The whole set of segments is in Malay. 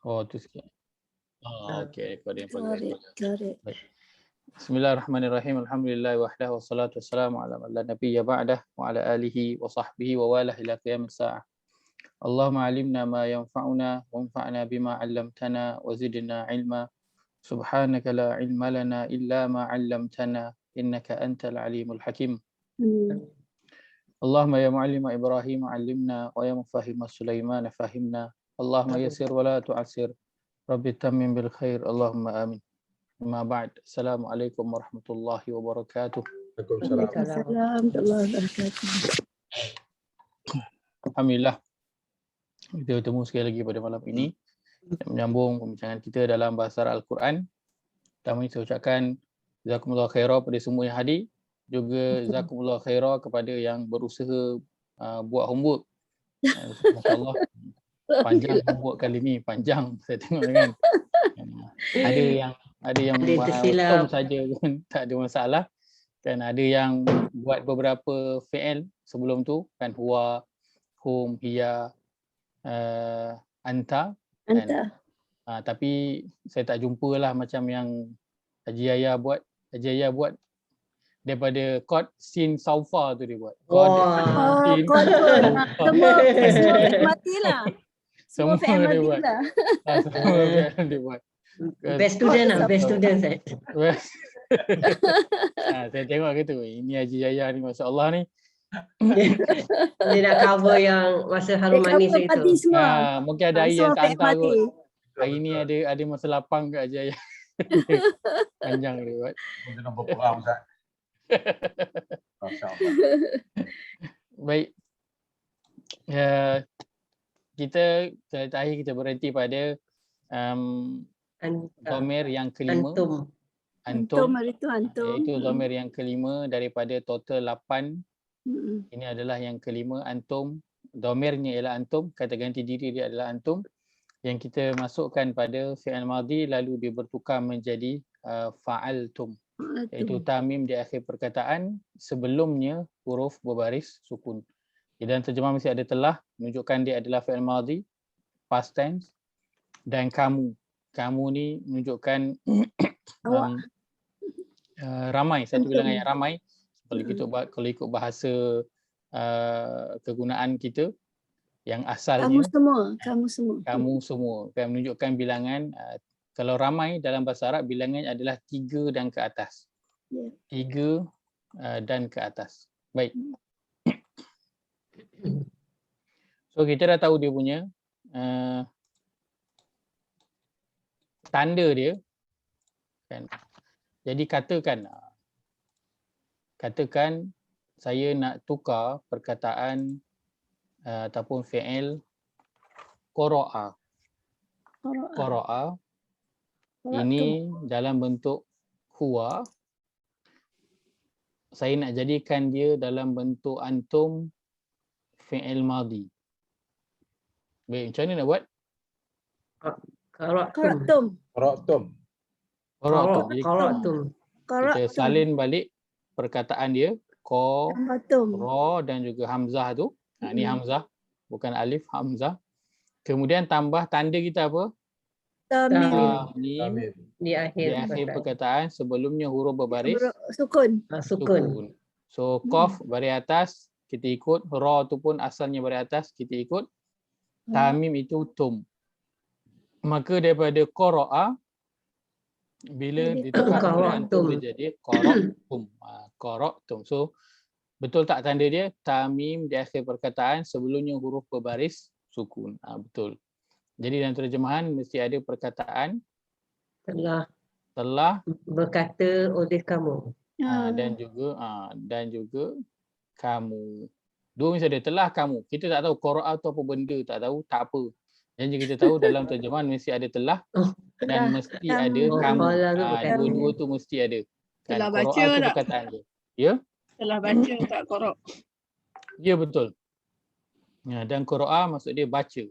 Oh, tu sikit. Okey, recording progress. Correct. Baik. Bismillahirrahmanirrahim. Alhamdulillah wahdah wassalatu wassalamu ala man la nabiyya ba'dah wa ala alihi wa sahbihi wa walah ila qiyamis saah. Allahumma alimna ma yanfa'una wanfa'na bima 'allamtana wa zidna 'ilma. Subhanaka la 'ilma lana illa ma 'allamtana innaka antal alimul hakim. Allahumma ya mu'allima Ibrahim 'allimna wa ya mufahhima Sulaiman fahimna. Allahumma yassir wa la tu'assir. Rabbi tammim bil khair. Allahumma amin. Amma ba'd. Assalamualaikum warahmatullahi wabarakatuh. Waalaikumsalam warahmatullahi wabarakatuh. Alhamdulillah kita bertemu sekali lagi pada malam ini dan menyambung pembincangan kita dalam bahasa Al-Quran. Pertama saya ucapkan jazakumullah khairah pada semua yang hadir, juga jazakumullah khairah kepada yang berusaha buat homework. Masya-Allah. Panjang homework kali ni, panjang saya tengok kan. Ada yang betul saja pun tak ada masalah. Kan ada yang buat beberapa fi'il sebelum tu kan, huwa, hum, hiya, anta. Kan? Tapi saya tak jumpalah macam yang Haji Yahya buat. Haji Yahya buat daripada qad sin saufa tu dia buat. Qad semua matilah. Semua dia buat. Semua dia buat. Best student saya. Saya tengok gitu, ini Haji Yahya ni masya-Allah ni. Dia nak cover yang masa harum manis itu. Mungkin ada hari yang tak hantar kot. Hari ni ada masa lapang kat Haji Yahya. Panjang dia buat. Mungkin nombor perang Ustaz. Masya-Allah. Baik. Kita terakhir kita berhenti pada dhamir yang kelima. Antum. Itu dhamir yang kelima daripada total 8. Ini adalah yang kelima, antum. Dhamirnya ialah antum, kata ganti diri dia adalah antum. Yang kita masukkan pada fi'il madhi lalu dia bertukar menjadi fa'altum. Iaitu tamim di akhir perkataan sebelumnya huruf berbaris sukun. Dalam terjemah mesti ada telah, menunjukkan dia adalah fi'il madhi, past tense. Dan kamu. Kamu ni menunjukkan ramai, satu bilangan yang ramai. Kalau ikut bahasa kegunaan kita yang asalnya kamu semua kan menunjukkan bilangan. Kalau ramai dalam bahasa Arab bilangan adalah 3 dan ke atas. 3 dan ke atas. Baik. So kita dah tahu dia punya tanda dia kan. Jadi katakan saya nak tukar perkataan ataupun fi'il qara'a. Qara'a ini dalam bentuk huwa. Saya nak jadikan dia dalam bentuk antum fi'il madhi. Baik, macam mana nak buat? Qara'tum. Kita salin balik perkataan dia, qa, ra dan juga hamzah tu. Ni hamzah, bukan alif, hamzah. Kemudian tambah tanda kita apa? Tamim. Di akhir perkataan sebelumnya huruf berbaris sukun. So qaf baris atas kita ikut, ra tu pun asalnya baris atas kita ikut. Tamim itu tum. Maka daripada qara'a bila ditukar antum menjadi qara'tum. Qara'tum. So betul tak tanda dia? Tamim di akhir perkataan sebelumnya huruf berbaris sukun. Betul. Jadi dalam terjemahan mesti ada perkataan telah berkata oleh kamu. Dan juga kamu. Dua mesti ada, telah kamu. Kita tak tahu qara'a tu apa benda, tak tahu, tak apa. Yang kita tahu dalam terjemahan mesti ada telah dan mesti ada kamu. Dua-dua tu mesti ada. Telah baca tak? Perkataan dia. Ya? Telah baca tak qara'? Ya, betul. Dan qara'a maksud dia baca.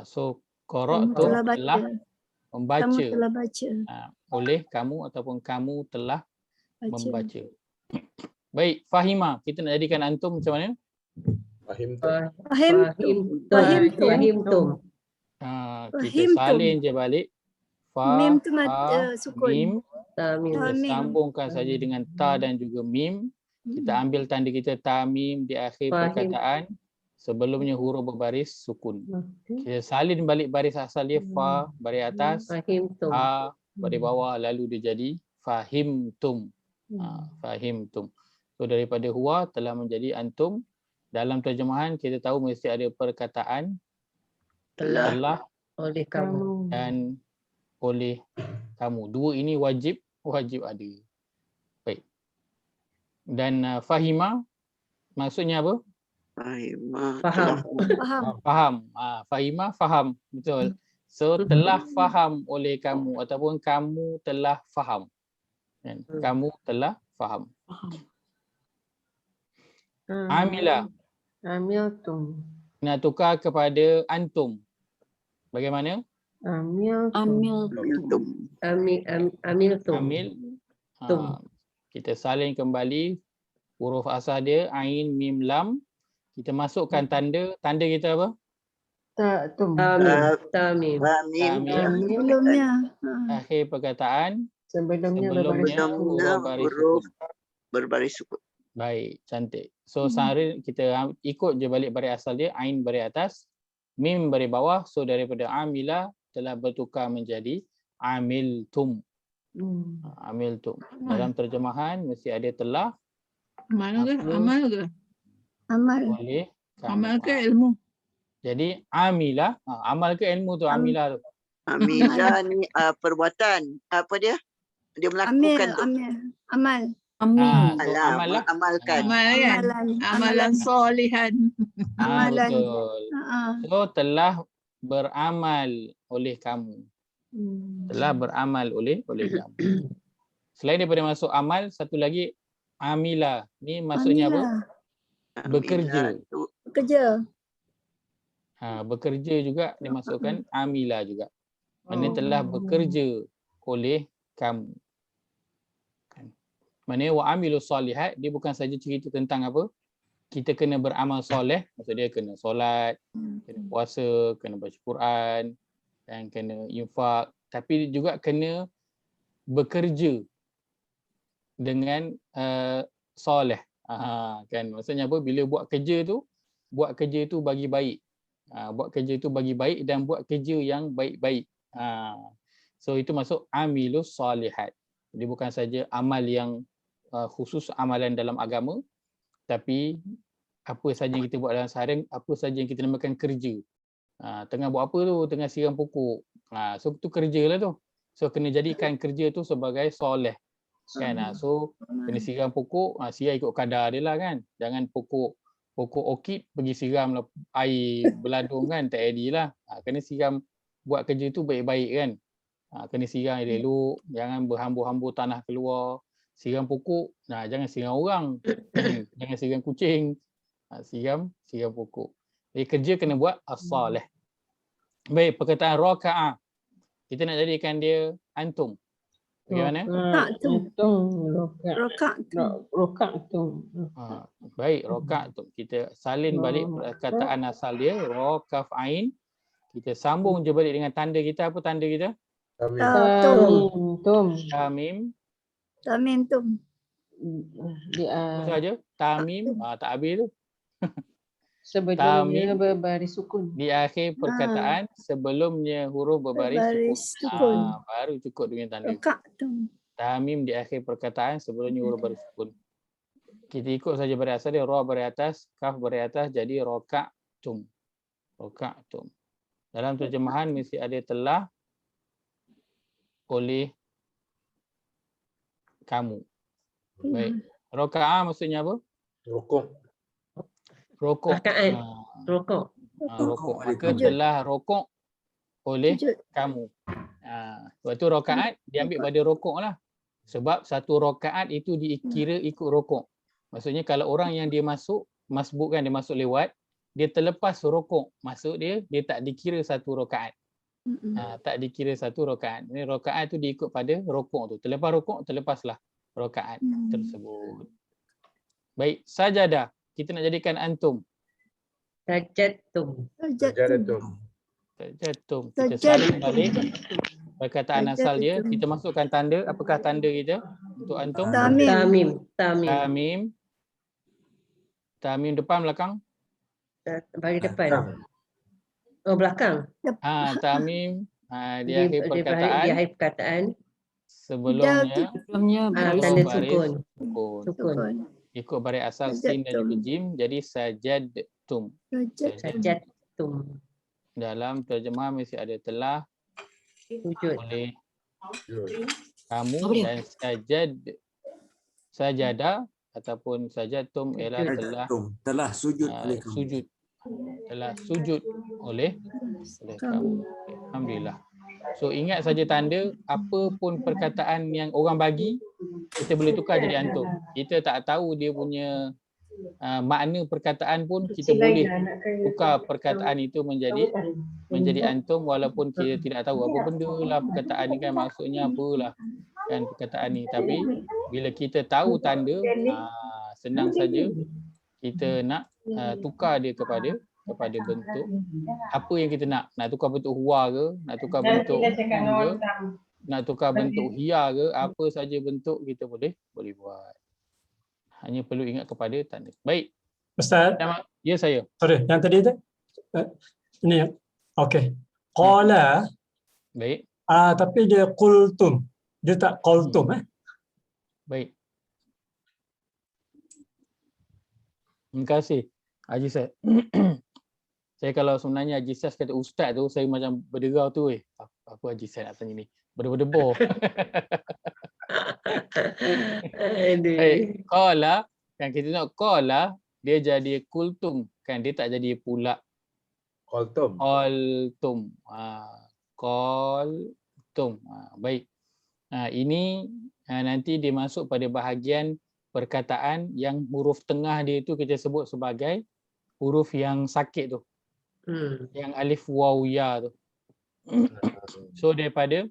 So qara' tu telah membaca. Kamu telah baca. Oleh kamu ataupun kamu telah membaca. Baik, fahima. Kita nak jadikan antum macam mana? Fahimtum. Kita salin je balik. Fa, Mim tu ha, sukun. mim. Tamim. Kita Tamim. sambungkan saja dengan ta dan juga mim. Kita ambil tanda kita tamim di akhir Fahim. perkataan. Sebelumnya huruf berbaris sukun. Kita salin balik baris asal dia fa baris atas, Fahimtum. ha baris bawah, lalu dia jadi fahimtum. Fahimtum. So daripada huwa telah menjadi antum. Dalam terjemahan kita tahu mesti ada perkataan telah Oleh kamu. dan oleh kamu. Dua ini wajib ada. Baik. Dan fahima maksudnya apa? Faham. Faham. Fahima faham. Betul. So telah faham oleh kamu ataupun kamu telah faham. Kan? Kamu telah faham. Amila. Amiltum. Nak tukar kepada antum. Bagaimana? Amiltum. Amil. Kita salin kembali huruf asal dia ain mim lam. Kita masukkan tanda kita apa? Tamim. Sebelumnya. Akhir perkataan Sebelumnya huruf berbaris sukun. Baik, cantik. So sehari kita ikut je balik baris asal dia, ain baris atas, mim baris bawah. So daripada amila telah bertukar menjadi amiltum. Amiltum. Dalam terjemahan mesti ada telah. Amal ke? Boleh. Amal ke ilmu? Jadi amila, amal ke ilmu tu amila tu. Amila ni perbuatan. Apa dia? Dia melakukan tu. Amal. Amalkan. Amalan solihan. Amalan. Betul. So telah beramal oleh kamu. Telah beramal oleh kamu. Selain daripada masuk amal, satu lagi amila. Ni maksudnya apa? Bekerja. Bekerja juga dimasukkan amila juga. Maksudnya telah bekerja oleh kamu. Maksudnya wa amilu solihat, dia bukan saja cerita tentang apa? Kita kena beramal soleh, maksud dia kena solat, kena puasa, kena baca Quran dan kena infak, tapi juga kena bekerja dengan soleh. Kan maksudnya apa? Bila buat kerja tu bagi baik. Buat kerja tu bagi baik dan buat kerja yang baik-baik. So itu masuk amilus solihat. Jadi bukan saja amal yang khusus amalan dalam agama, tapi apa saja yang kita buat dalam seharian, apa saja yang kita namakan kerja. Tengah buat apa tu? Tengah siram pokok. So tu kerja lah tu. So kena jadikan kerja tu sebagai soleh. Kan? So kena siram pokok, siram ikut kadar dia lah kan. Jangan pokok orkid pergi siram lah air beladung kan, tak adil lah. Kena siram, buat kerja tu baik-baik kan. Kena siram elok, jangan berhambur-hambur tanah keluar. Siram pokok, jangan siram orang. Jangan siram kucing. Siram pokok. Jadi kerja kena buat as-salih. Baik, perkataan raka'ah. Kita nak jadikan dia antum. Bagaimana? Raka'tum. Baik, raka'tum. Kita salin balik perkataan asal dia, ra kaf ain. Kita sambung je balik dengan tanda kita. Apa tanda kita? Tamim. Apa saja? Tamim. Tak habis tu. Sebelumnya berbaris sukun. Di akhir perkataan sebelumnya huruf berbaris sukun. Baru cukup dengan tanda. Tamim di akhir perkataan sebelumnya huruf berbaris sukun. Kita ikut saja baris asal dia, ra baris atas, kaf baris atas, jadi raka'tum. Raka'tum. Dalam terjemahan mesti ada telah oleh kamu. Baik. Raka'ah maksudnya apa? Rokok. Rokok. Rokok. Maka telah rokok oleh kamu. Sebab tu rakaat diambil pada rokok lah. Sebab satu rakaat itu dikira ikut rokok. Maksudnya kalau orang yang dia masuk, masbuk kan, dia masuk lewat, dia terlepas rokok. Masuk dia tak dikira satu rakaat. Tak dikira satu rakaat. Ini rakaat tu diikut pada rokok tu. Terlepas rokok, terlepaslah rakaat tersebut. Baik, sajadah. Kita nak jadikan antum. Sajadtum. Sajatum. Kita salin balik perkataan asal dia. Kita masukkan tanda. Apakah tanda kita untuk antum? Tamim. Tamim depan belakang? Bagi depan. Oh, belakang. Tamim di akhir perkataan. Di akhir perkataan. Sebelumnya Tanda baris sukun. Ikut baris asal sin dan juga jim, jadi sajadtum. Dalam terjemah mesti ada telah, oleh kamu, dan sajada ataupun sajadtum ialah telah sujud oleh kamu. Alhamdulillah. So ingat saja tanda, apa pun perkataan yang orang bagi, kita boleh tukar jadi antum. Kita tak tahu dia punya makna perkataan pun, kita boleh tukar perkataan itu menjadi antum walaupun kita tidak tahu apa benda lah perkataan ni kan, maksudnya apalah kan perkataan ni. Tapi bila kita tahu tanda, senang saja kita nak tukar dia kepada bentuk apa yang kita nak tukar bentuk huwa ke, nak tukar bentuk ke, nak tukar bentuk hiya ke, apa saja bentuk kita boleh buat. Hanya perlu ingat kepada tanda. Baik. Ustaz. Ya, saya. Sorry, yang tadi tu. Ini okey. Qala. Baik. Tapi dia qultum. Dia tak qultum Baik. Terima kasih Haji Seth. Saya kalau sebenarnya Haji Seth kata ustaz tu, saya macam berderau tu, apa Haji Seth nak tanya ni? Berdebar. Qala, kan kita tengok qala, dia jadi kultum, kan dia tak jadi pula qultum. Qultum. Baik. Ini nanti dia masuk pada bahagian perkataan yang huruf tengah dia itu kita sebut sebagai huruf yang sakit tu. Yang alif waw ya tu. So daripada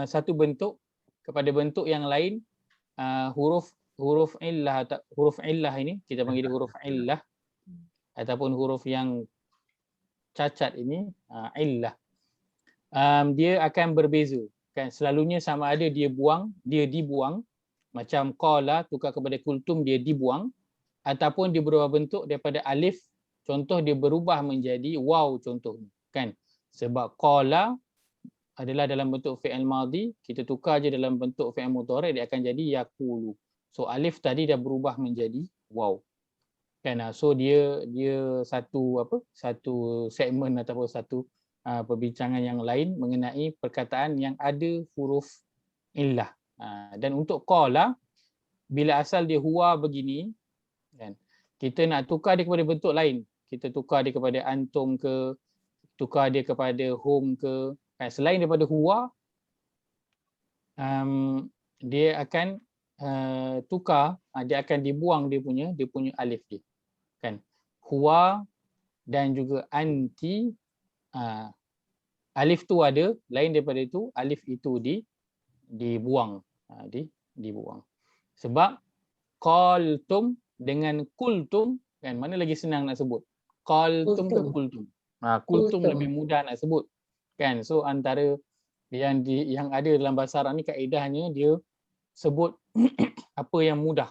satu bentuk kepada bentuk yang lain, huruf illah ini kita panggil huruf illah ataupun huruf yang cacat ini illah. Dia akan berbeza, kan, selalunya sama ada dia dibuang, macam qala tukar kepada kultum, dia dibuang, ataupun dia berubah bentuk daripada alif, contoh dia berubah menjadi waw contohnya, kan. Sebab qala adalah dalam bentuk fi'il madhi, kita tukar je dalam bentuk fi'il mudhari', dia akan jadi yaqulu. So alif tadi dah berubah menjadi waw. Kan, so dia satu segmen ataupun satu perbincangan yang lain mengenai perkataan yang ada huruf illah. Dan untuk qala, bila asal dia huwa begini, kan, kita nak tukar dia kepada bentuk lain. Kita tukar dia kepada antum ke, tukar dia kepada hum ke, kan, selain daripada huwa, dia akan tukar, dia akan dibuang dia punya alif dia, kan. Huwa dan juga anti, alif tu ada, lain daripada itu alif itu dibuang. Dibuang. Sebab qaltum dengan kultum, kan, mana lagi senang nak sebut? Qaltum ke kultum? Kultum lebih mudah nak sebut, kan. So antara yang ada dalam bahasa Arab ni, kaedahnya dia sebut apa yang mudah.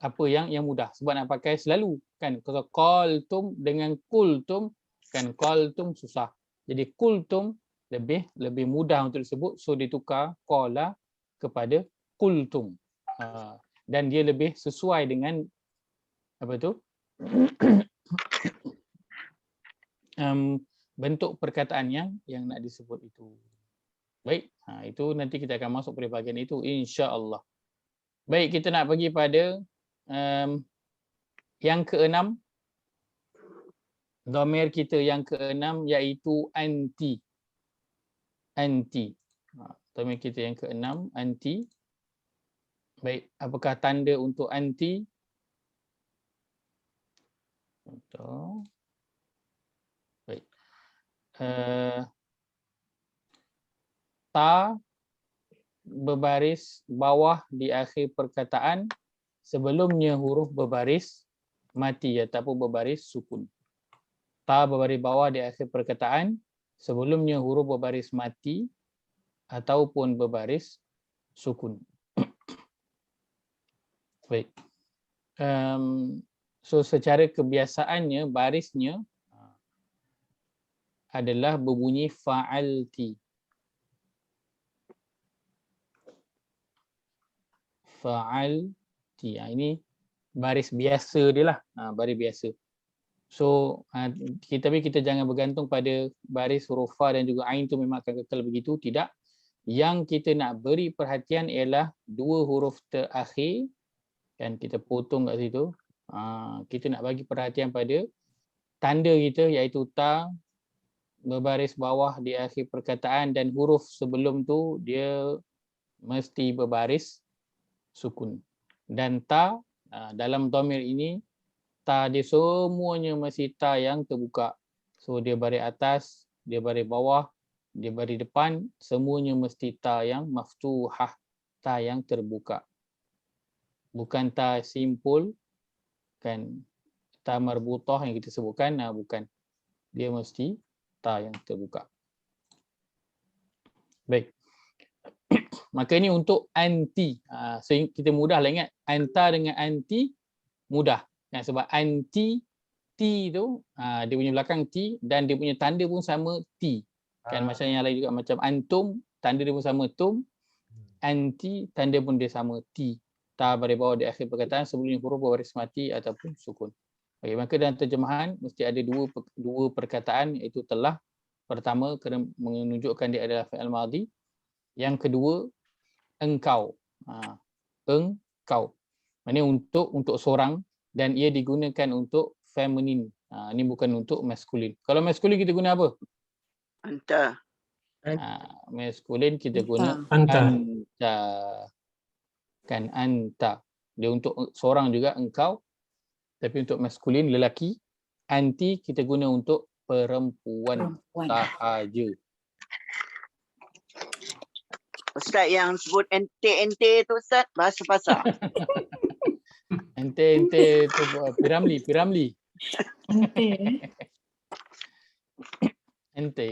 Apa yang mudah, sebab nak pakai selalu, kan. Kalau qaltum dengan kultum, kan, qaltum susah. Jadi kultum lebih mudah untuk disebut, so ditukar qala kepada kultum. Dan dia lebih sesuai dengan apa tu? Bentuk perkataan yang nak disebut itu. Baik, itu nanti kita akan masuk pada bahagian itu insya-Allah. Baik, kita nak pergi pada yang keenam. Dhamir kita yang keenam iaitu anti. Anti. Dhamir kita yang keenam, anti. Baik, apakah tanda untuk anti? Contoh. Baik. Ta berbaris bawah di akhir perkataan, sebelumnya huruf berbaris mati ataupun berbaris sukun. ta berbaris bawah di akhir perkataan, sebelumnya huruf berbaris mati ataupun berbaris sukun. Baik. So secara kebiasaannya barisnya adalah berbunyi fa'alti. Fa'alti. Ini baris biasa dia lah. Baris biasa. So tapi kita jangan bergantung pada baris huruf fa dan juga ain tu memang akan kekal begitu. Tidak. Yang kita nak beri perhatian ialah dua huruf terakhir. Kan kita potong kat situ. Kita nak bagi perhatian pada tanda kita iaitu ta berbaris bawah di akhir perkataan dan huruf sebelum tu dia mesti berbaris sukun. Dan ta dalam dhamir ini ta dia semuanya mesti ta yang terbuka. So dia baris atas, dia baris bawah, dia baris depan, semuanya mesti ta yang maftuhah, ta yang terbuka. Bukan ta simpul, kan, ta marbutah yang kita sebutkan, bukan. Dia mesti ta yang terbuka. Baik. Maka ini untuk anti. So kita mudahlah ingat. Anta dengan anti mudah. Kan? Sebab anti, T tu, dia punya belakang T dan dia punya tanda pun sama T. Kan macam yang lain juga, macam antum, tanda dia pun sama tum. Anti, tanda pun dia sama T. Ta baris bawah di akhir perkataan sebelum huruf berbaris mati ataupun sukun. Baik, maka dalam terjemahan mesti ada dua perkataan iaitu telah. Pertama kerana menunjukkan dia adalah fi'il madhi. Yang kedua engkau. Engkau. Ini untuk seorang dan ia digunakan untuk feminin. Ini bukan untuk maskulin. Kalau maskulin kita guna apa? Anta. Maskulin kita guna Anta. anta. Kan anta. Dia untuk seorang juga engkau. Tapi untuk maskulin lelaki, anti kita guna untuk perempuan sahaja. Ustaz yang sebut ente tu Ustaz, bahasa pasar. Ente tu piramli. Ente.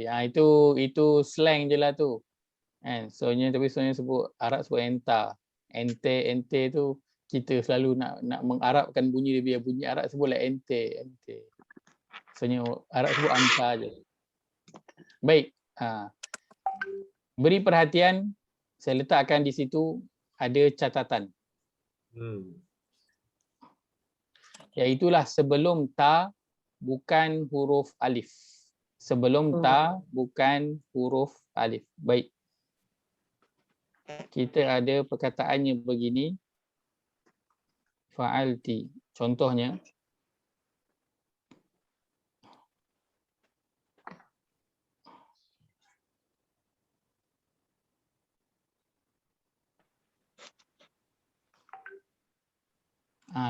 Itu slang je lah tu. Kan? Tapi soalnya sebut Arab sebut enta. Ente tu kita selalu nak mengarabkan bunyi dia, biar bunyi Arab sebutlah ente. Soalnya Arab sebut anta je. Baik. Beri perhatian, saya letakkan di situ ada catatan. Iaitulah sebelum ta bukan huruf alif. Sebelum ta bukan huruf alif. Baik. Kita ada perkataannya begini. Fa'alti. Contohnya.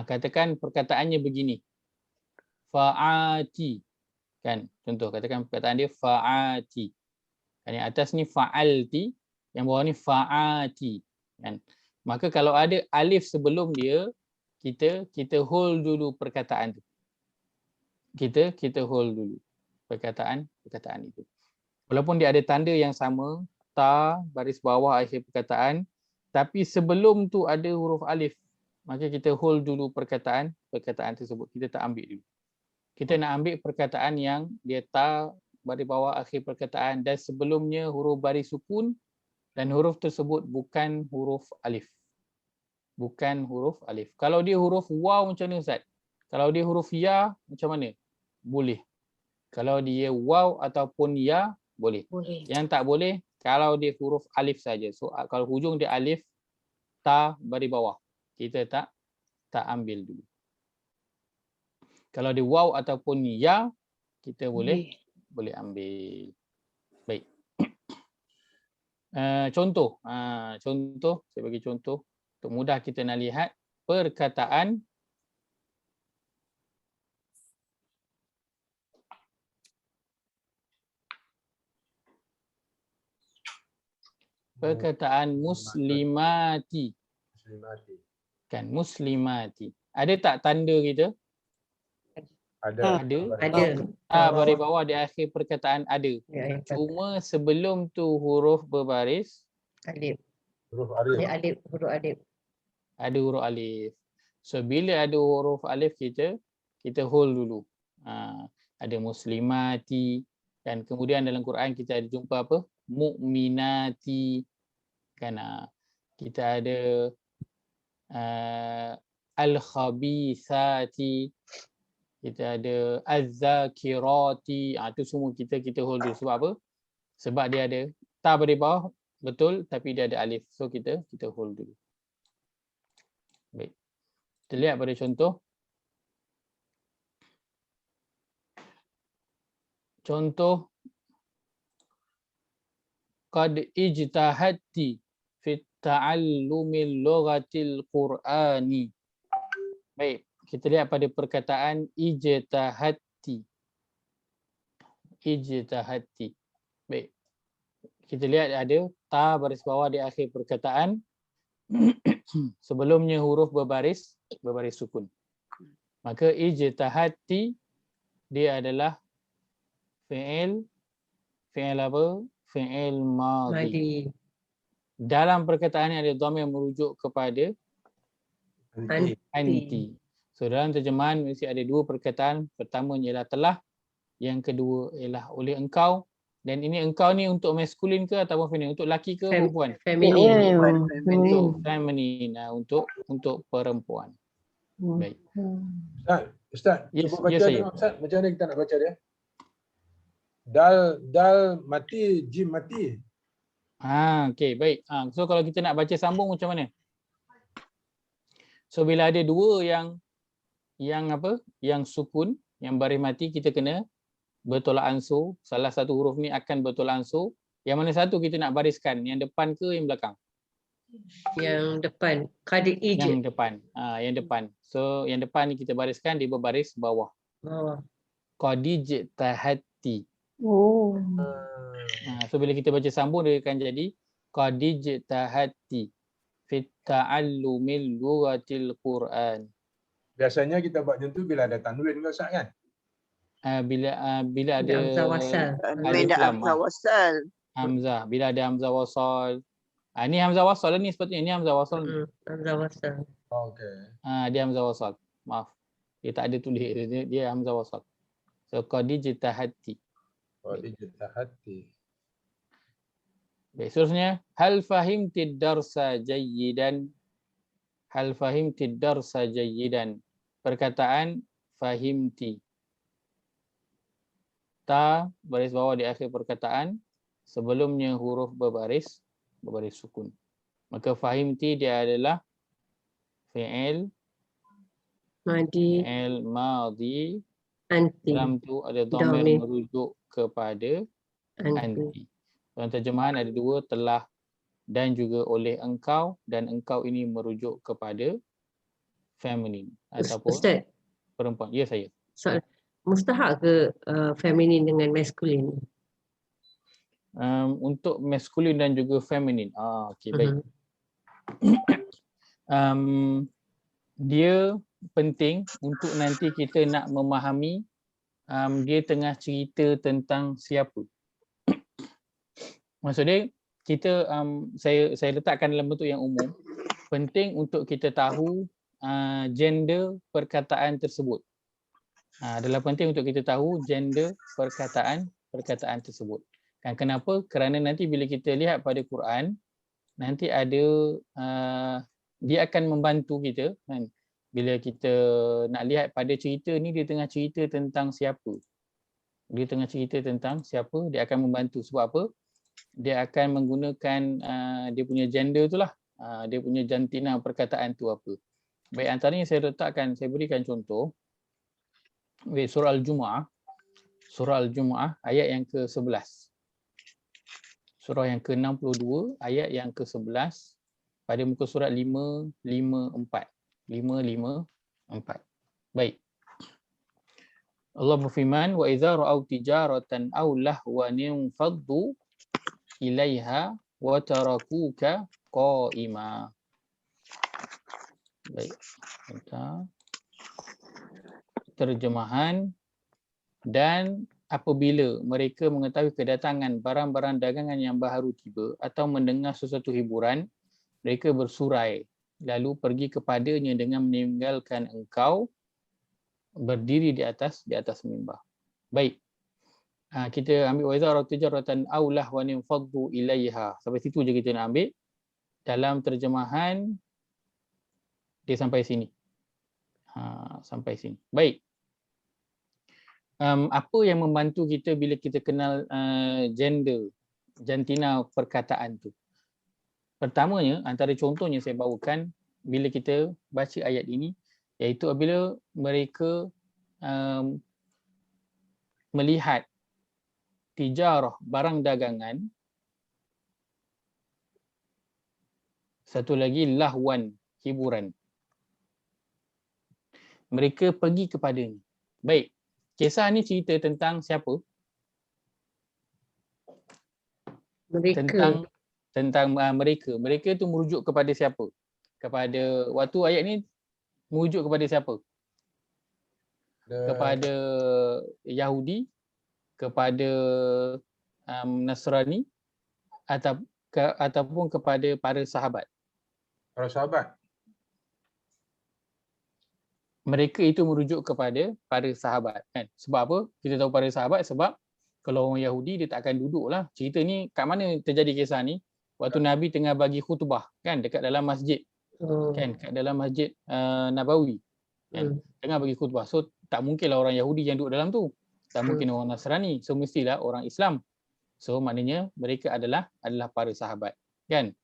Katakan perkataannya begini. Fa'ati. Kan? Contoh, katakan perkataan dia fa'ati. Kan yang atas ni fa'alti. Yang bawah ni fa'ati. Kan? Maka kalau ada alif sebelum dia, kita hold dulu perkataan tu. Kita hold dulu perkataan itu. Walaupun dia ada tanda yang sama, ta baris bawah akhir perkataan, tapi sebelum tu ada huruf alif, maka kita hold dulu perkataan tersebut. Kita tak ambil dulu. Kita nak ambil perkataan yang dia ta baris bawah akhir perkataan dan sebelumnya huruf baris sukun dan huruf tersebut bukan huruf alif. Bukan huruf alif. Kalau dia huruf waw macam mana Ustaz? Kalau dia huruf ya macam mana? Boleh. Kalau dia waw ataupun ya boleh. Yang tak boleh kalau dia huruf alif saja. So kalau hujung dia alif, ta baris bawah, kita tak ambil dulu. Kalau dia waw ataupun ya, kita boleh ambil. Baik. Contoh, saya bagi contoh untuk mudah kita nak lihat perkataan muslimati. Kan muslimati. Ada tak tanda kita? Ada. Ada. Baris bawah di akhir perkataan ada. Ya, Cuma sebelum tu huruf berbaris alif. Huruf alif. Alif, huruf alif. ada huruf alif. So bila ada huruf alif kita hold dulu. Ada muslimati, dan kemudian dalam Quran kita ada jumpa apa? Mukminati. Kan kita ada al-khabithati. Kita ada az-zakirati. Itu semua kita hold dulu. Sebab apa? Sebab dia ada ta baris bawah betul tapi dia ada alif. So kita hold dulu. Baik. Kita lihat pada contoh. Contoh qad ijtahadti fi ta'allumil lughatil qur'ani. Baik, kita lihat pada perkataan ijtahadti. Ijtahadti. Baik. Kita lihat ada ta baris bawah di akhir perkataan. Sebelumnya huruf berbaris sukun. Maka ijtahadti dia adalah fi'il apa? Fi'il madhi. Dalam perkataan ini ada dhamir merujuk kepada anti. So dalam terjemahan mesti ada dua perkataan. Pertama ialah telah, yang kedua ialah oleh engkau. Dan ini engkau ni untuk maskulin ke ataupun feminin? Untuk laki ke perempuan? Feminin. Untuk feminin, untuk perempuan. Baik. Ustaz, Yes, cuba baca yes, dulu, Ustaz. Macam mana kita nak baca dia? Dal mati, jim mati. Okey, baik. So kalau kita nak baca sambung macam mana? So bila ada dua yang apa? Yang sukun, yang baris mati, kita kena bertolak ansur. Salah satu huruf ni akan bertolak ansur. Yang mana satu kita nak bariskan? Yang depan ke yang belakang? Yang depan. Qad Yang depan. Yang depan. So yang depan ni kita bariskan, dia berbaris bawah. Qad ijtahadti. So bila kita baca sambung dia akan jadi qad ijtahadti fi ta'allumil lughatil Quran. Biasanya kita buat macam tu bila ada tanwin ke Ustaz kan? Bila ada hamzah wasal. Hamzah wasal. Hamzah. Bila ada hamzah wasal. Ni hamzah wasal lah ni sepatutnya. Ni hamzah wasal. Hamzah wasal. Okey. Dia hamzah wasal. Maaf. Dia tak ada tulis. Dia hamzah wasal. So qad ijtahadti. Qad ijtahadti. Baik, seterusnya hal fahimti darsa jayyidan. Hal fahimti darsa jayyidan. Perkataan fahimti. Ta baris bawah di akhir perkataan, sebelumnya huruf berbaris sukun. Maka fahimti dia adalah fi'il madhi. Anti. Dalam tu ada dhamir merujuk kepada anti. Dalam terjemahan ada dua, telah dan juga oleh engkau, dan engkau ini merujuk kepada feminin ataupun Ustaz, perempuan. Ya, saya. soal mustahak ke feminin dengan maskulin? Untuk maskulin dan juga feminin. Okey, baik. Dia penting untuk nanti kita nak memahami dia tengah cerita tentang siapa. Maksudnya kita saya letakkan dalam bentuk yang umum. Penting untuk kita tahu gender perkataan tersebut. Adalah penting untuk kita tahu gender perkataan tersebut. Dan kenapa? Kerana nanti bila kita lihat pada Quran, nanti ada dia akan membantu kita kan. Bila kita nak lihat pada cerita ni, dia tengah cerita tentang siapa. Dia tengah cerita tentang siapa, dia akan membantu. Sebab apa? Dia akan menggunakan dia punya gender tu lah. Dia punya jantina perkataan tu apa. Baik, antaranya saya berikan contoh. Baik, surah Al-Jumu'ah. Surah Al-Jumu'ah ayat yang ke-11. Surah yang ke-62 ayat yang ke-11 pada muka surat 554. 554. Baik. Allah berfirman, wa idza ra'aw tijaratan aw lahwan faddu ilaiha wa tarakuka qa'ima. Baik. Bentar. terjemahan dan apabila mereka mengetahui kedatangan barang-barang dagangan yang baru tiba atau mendengar sesuatu hiburan, mereka bersurai lalu pergi kepadanya dengan meninggalkan engkau berdiri di atas mimbar. Baik. Kita ambil wazara tijaratan aulah wa ninfaddu ilaiha. Sampai situ je kita nak ambil. Dalam terjemahan dia sampai sini. Sampai sini. Baik. Apa yang membantu kita bila kita kenal gender, jantina perkataan tu? Pertamanya, antara contohnya saya bawakan bila kita baca ayat ini, iaitu apabila mereka melihat tijarah, barang dagangan, satu lagi lahwan, hiburan. Mereka pergi kepadanya. Baik. Kisah ni cerita tentang siapa? Mereka. Tentang mereka. Mereka tu merujuk kepada siapa? Kepada waktu ayat ni merujuk kepada siapa? Kepada Yahudi, kepada Nasrani ataupun kepada para sahabat. Para sahabat. Mereka itu merujuk kepada para sahabat, kan? Sebab apa? Kita tahu para sahabat sebab kalau orang Yahudi dia tak akan duduklah. Cerita ni kat mana terjadi kisah ni? Waktu Nabi tengah bagi khutbah, kan, dekat dalam masjid. Kan, kat dalam masjid Nabawi. Kan? Tengah bagi khutbah. So tak mungkinlah orang Yahudi yang duduk dalam tu. Tak mungkin orang Nasrani. So mestilah orang Islam. So maknanya mereka adalah para sahabat, kan?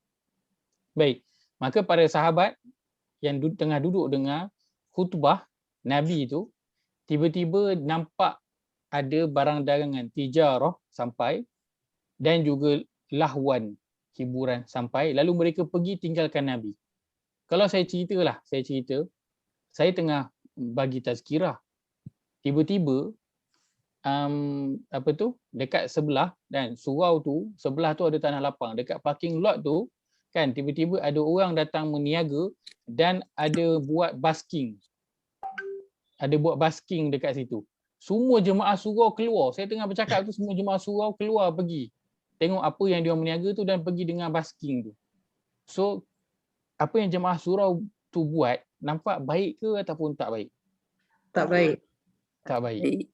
Baik. Maka para sahabat yang tengah duduk dengar khutbah Nabi itu, tiba-tiba nampak ada barang dagangan tijarah sampai dan juga lahwan, hiburan sampai, lalu mereka pergi tinggalkan Nabi. Kalau saya cerita, saya tengah bagi tazkirah, tiba-tiba dekat sebelah, dan surau tu, sebelah tu ada tanah lapang, dekat parking lot tu, kan, tiba-tiba ada orang datang meniaga dan ada buat basking. Ada buat basking dekat situ. Semua jemaah surau keluar. Saya tengah bercakap tu, semua jemaah surau keluar pergi tengok apa yang dia meniaga tu dan pergi dengar basking tu. So apa yang jemaah surau tu buat nampak baik ke ataupun tak baik? Tak baik. Tak baik.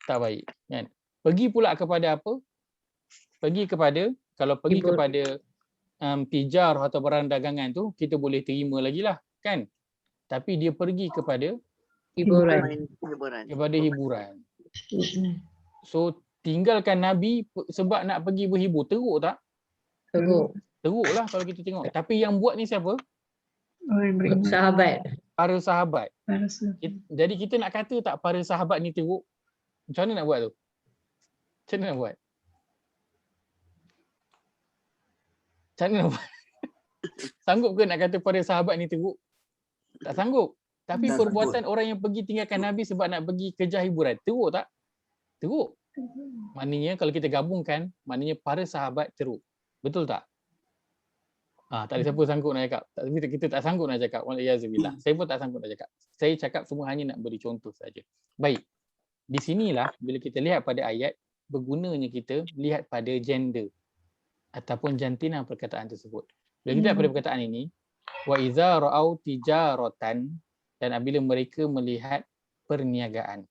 Tak baik, kan? Pergi pula kepada apa? Pergi kepada, kalau pergi kepada tijar atau barang dagangan tu kita boleh terima lagi lah, kan? Tapi dia pergi kepada Hiburan. kepada hiburan. So tinggalkan Nabi sebab nak pergi berhibur, teruk tak? Teruk. Teruk lah kalau kita tengok. Tapi yang buat ni siapa? Sahabat. Para sahabat. Jadi kita nak kata tak para sahabat ni teruk? Macam mana nak buat tu? Macam mana nak buat? Macam mana nak buat? Sanggup ke nak kata para sahabat ni teruk? Tak sanggup. Tapi perbuatan orang yang pergi tinggalkan Nabi sebab nak pergi kejar hiburan, teruk tak? Teruk. Maknanya kalau kita gabungkan, maknanya para sahabat teruk. Betul tak? Tak ada siapa sanggup nak cakap. Kita tak sanggup nak cakap. Wala'iyazubillah. Saya pun tak sanggup nak cakap. Saya cakap semua hanya nak beri contoh saja. Baik. Di sinilah bila kita lihat pada ayat, bergunanya kita lihat pada gender ataupun jantina perkataan tersebut. Bila kita lihat pada perkataan ini, wa iza ra'au tijaratan, dan apabila mereka melihat perniagaan.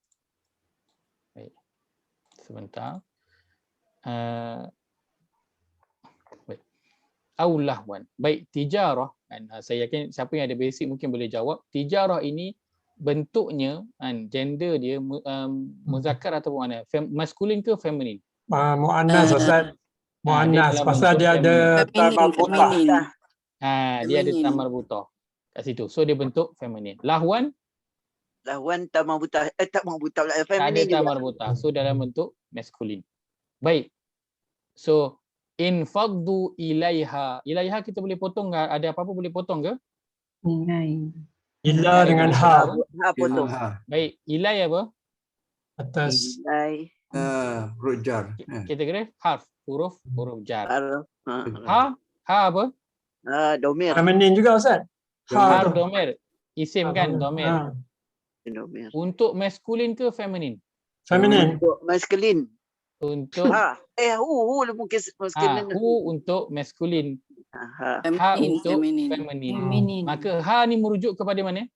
Baik. Sebentar. Baik. Aulahwan. Baik, tijarah, kan, saya yakin siapa yang ada basic mungkin boleh jawab. Tijarah ini bentuknya, kan, gender dia muzakkar atau mana? Maskulin ke feminin? Muannas, Ustaz. Muannas, pasal dia ada tamarbutah. Dia ada tamarbutah kat situ. So dia bentuk feminin. Lahwan? Lahwan tamarbutah. Tamarbutah pula. Ada tamarbutah. So dalam bentuk maskulin. Baik. So infaddu ilaiha. Ilaiha kita boleh potong ke? Ada apa-apa boleh potong ke? Ila dengan ha. Potong. Baik. Ilai apa? Atas. Ilai. Huruf jar. Kita kira harf. Huruf jar. Ha. Ha apa? Domir. Feminin juga, Ustaz. Har domir. Isim kan, domir. Endomer. Untuk maskulin ke feminin? Feminine. Untuk maskulin. Untuk Mungkin maskulin. hu untuk maskulin, ha untuk feminin. Maka ha ni merujuk kepada mana?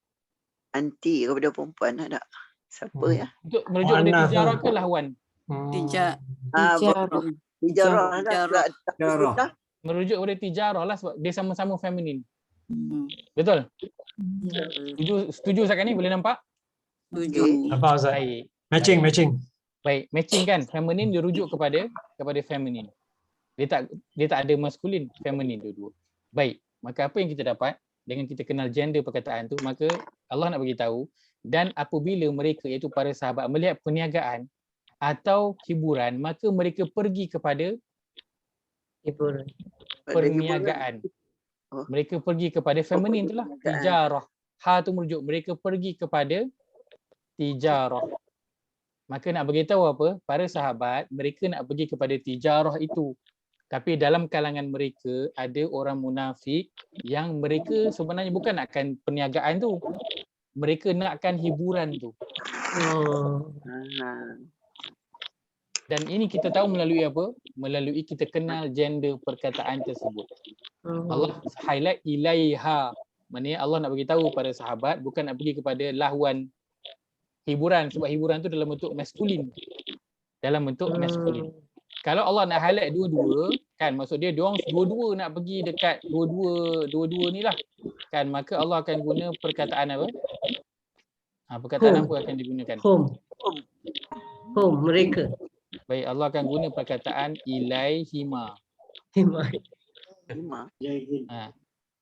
Anti kepada perempuan ada. Siapa ya? Untuk merujuk kepada Muannas tijarah lah. ke lahwan? Tijarah. Merujuk kepada tijarah lah sebab dia sama-sama feminin. Betul? Setuju Ustaz ni? Boleh nampak? Nampak Ustaz? Baik. Matching. Baik, matching kan? Feminin dia rujuk kepada feminin. Dia tak ada maskulin, feminin dua-dua. Baik, maka apa yang kita dapat dengan kita kenal gender perkataan tu, maka Allah nak bagi tahu, dan apabila mereka iaitu para sahabat melihat perniagaan atau hiburan, maka mereka pergi kepada perniagaan. Mereka pergi kepada feminin itulah, tijarah. Ha tu merujuk mereka pergi kepada tijarah. Maka nak beritahu apa? Para sahabat mereka nak pergi kepada tijarah itu. Tapi dalam kalangan mereka ada orang munafik yang mereka sebenarnya bukan nakkan perniagaan tu. Mereka nakkan hiburan tu. Dan ini kita tahu melalui apa? Melalui kita kenal gender perkataan tersebut. Allah highlight ilaiha. Maksudnya Allah nak beritahu pada sahabat bukan nak pergi kepada lahwan, hiburan, sebab hiburan tu dalam bentuk maskulin. Dalam bentuk maskulin. Kalau Allah nak highlight dua-dua, kan maksud dia diorang dua-dua nak pergi dekat dua-dua ni lah. Kan maka Allah akan guna perkataan apa? Perkataan apa akan digunakan? Home mereka. Baik, Allah akan guna perkataan ilaihima.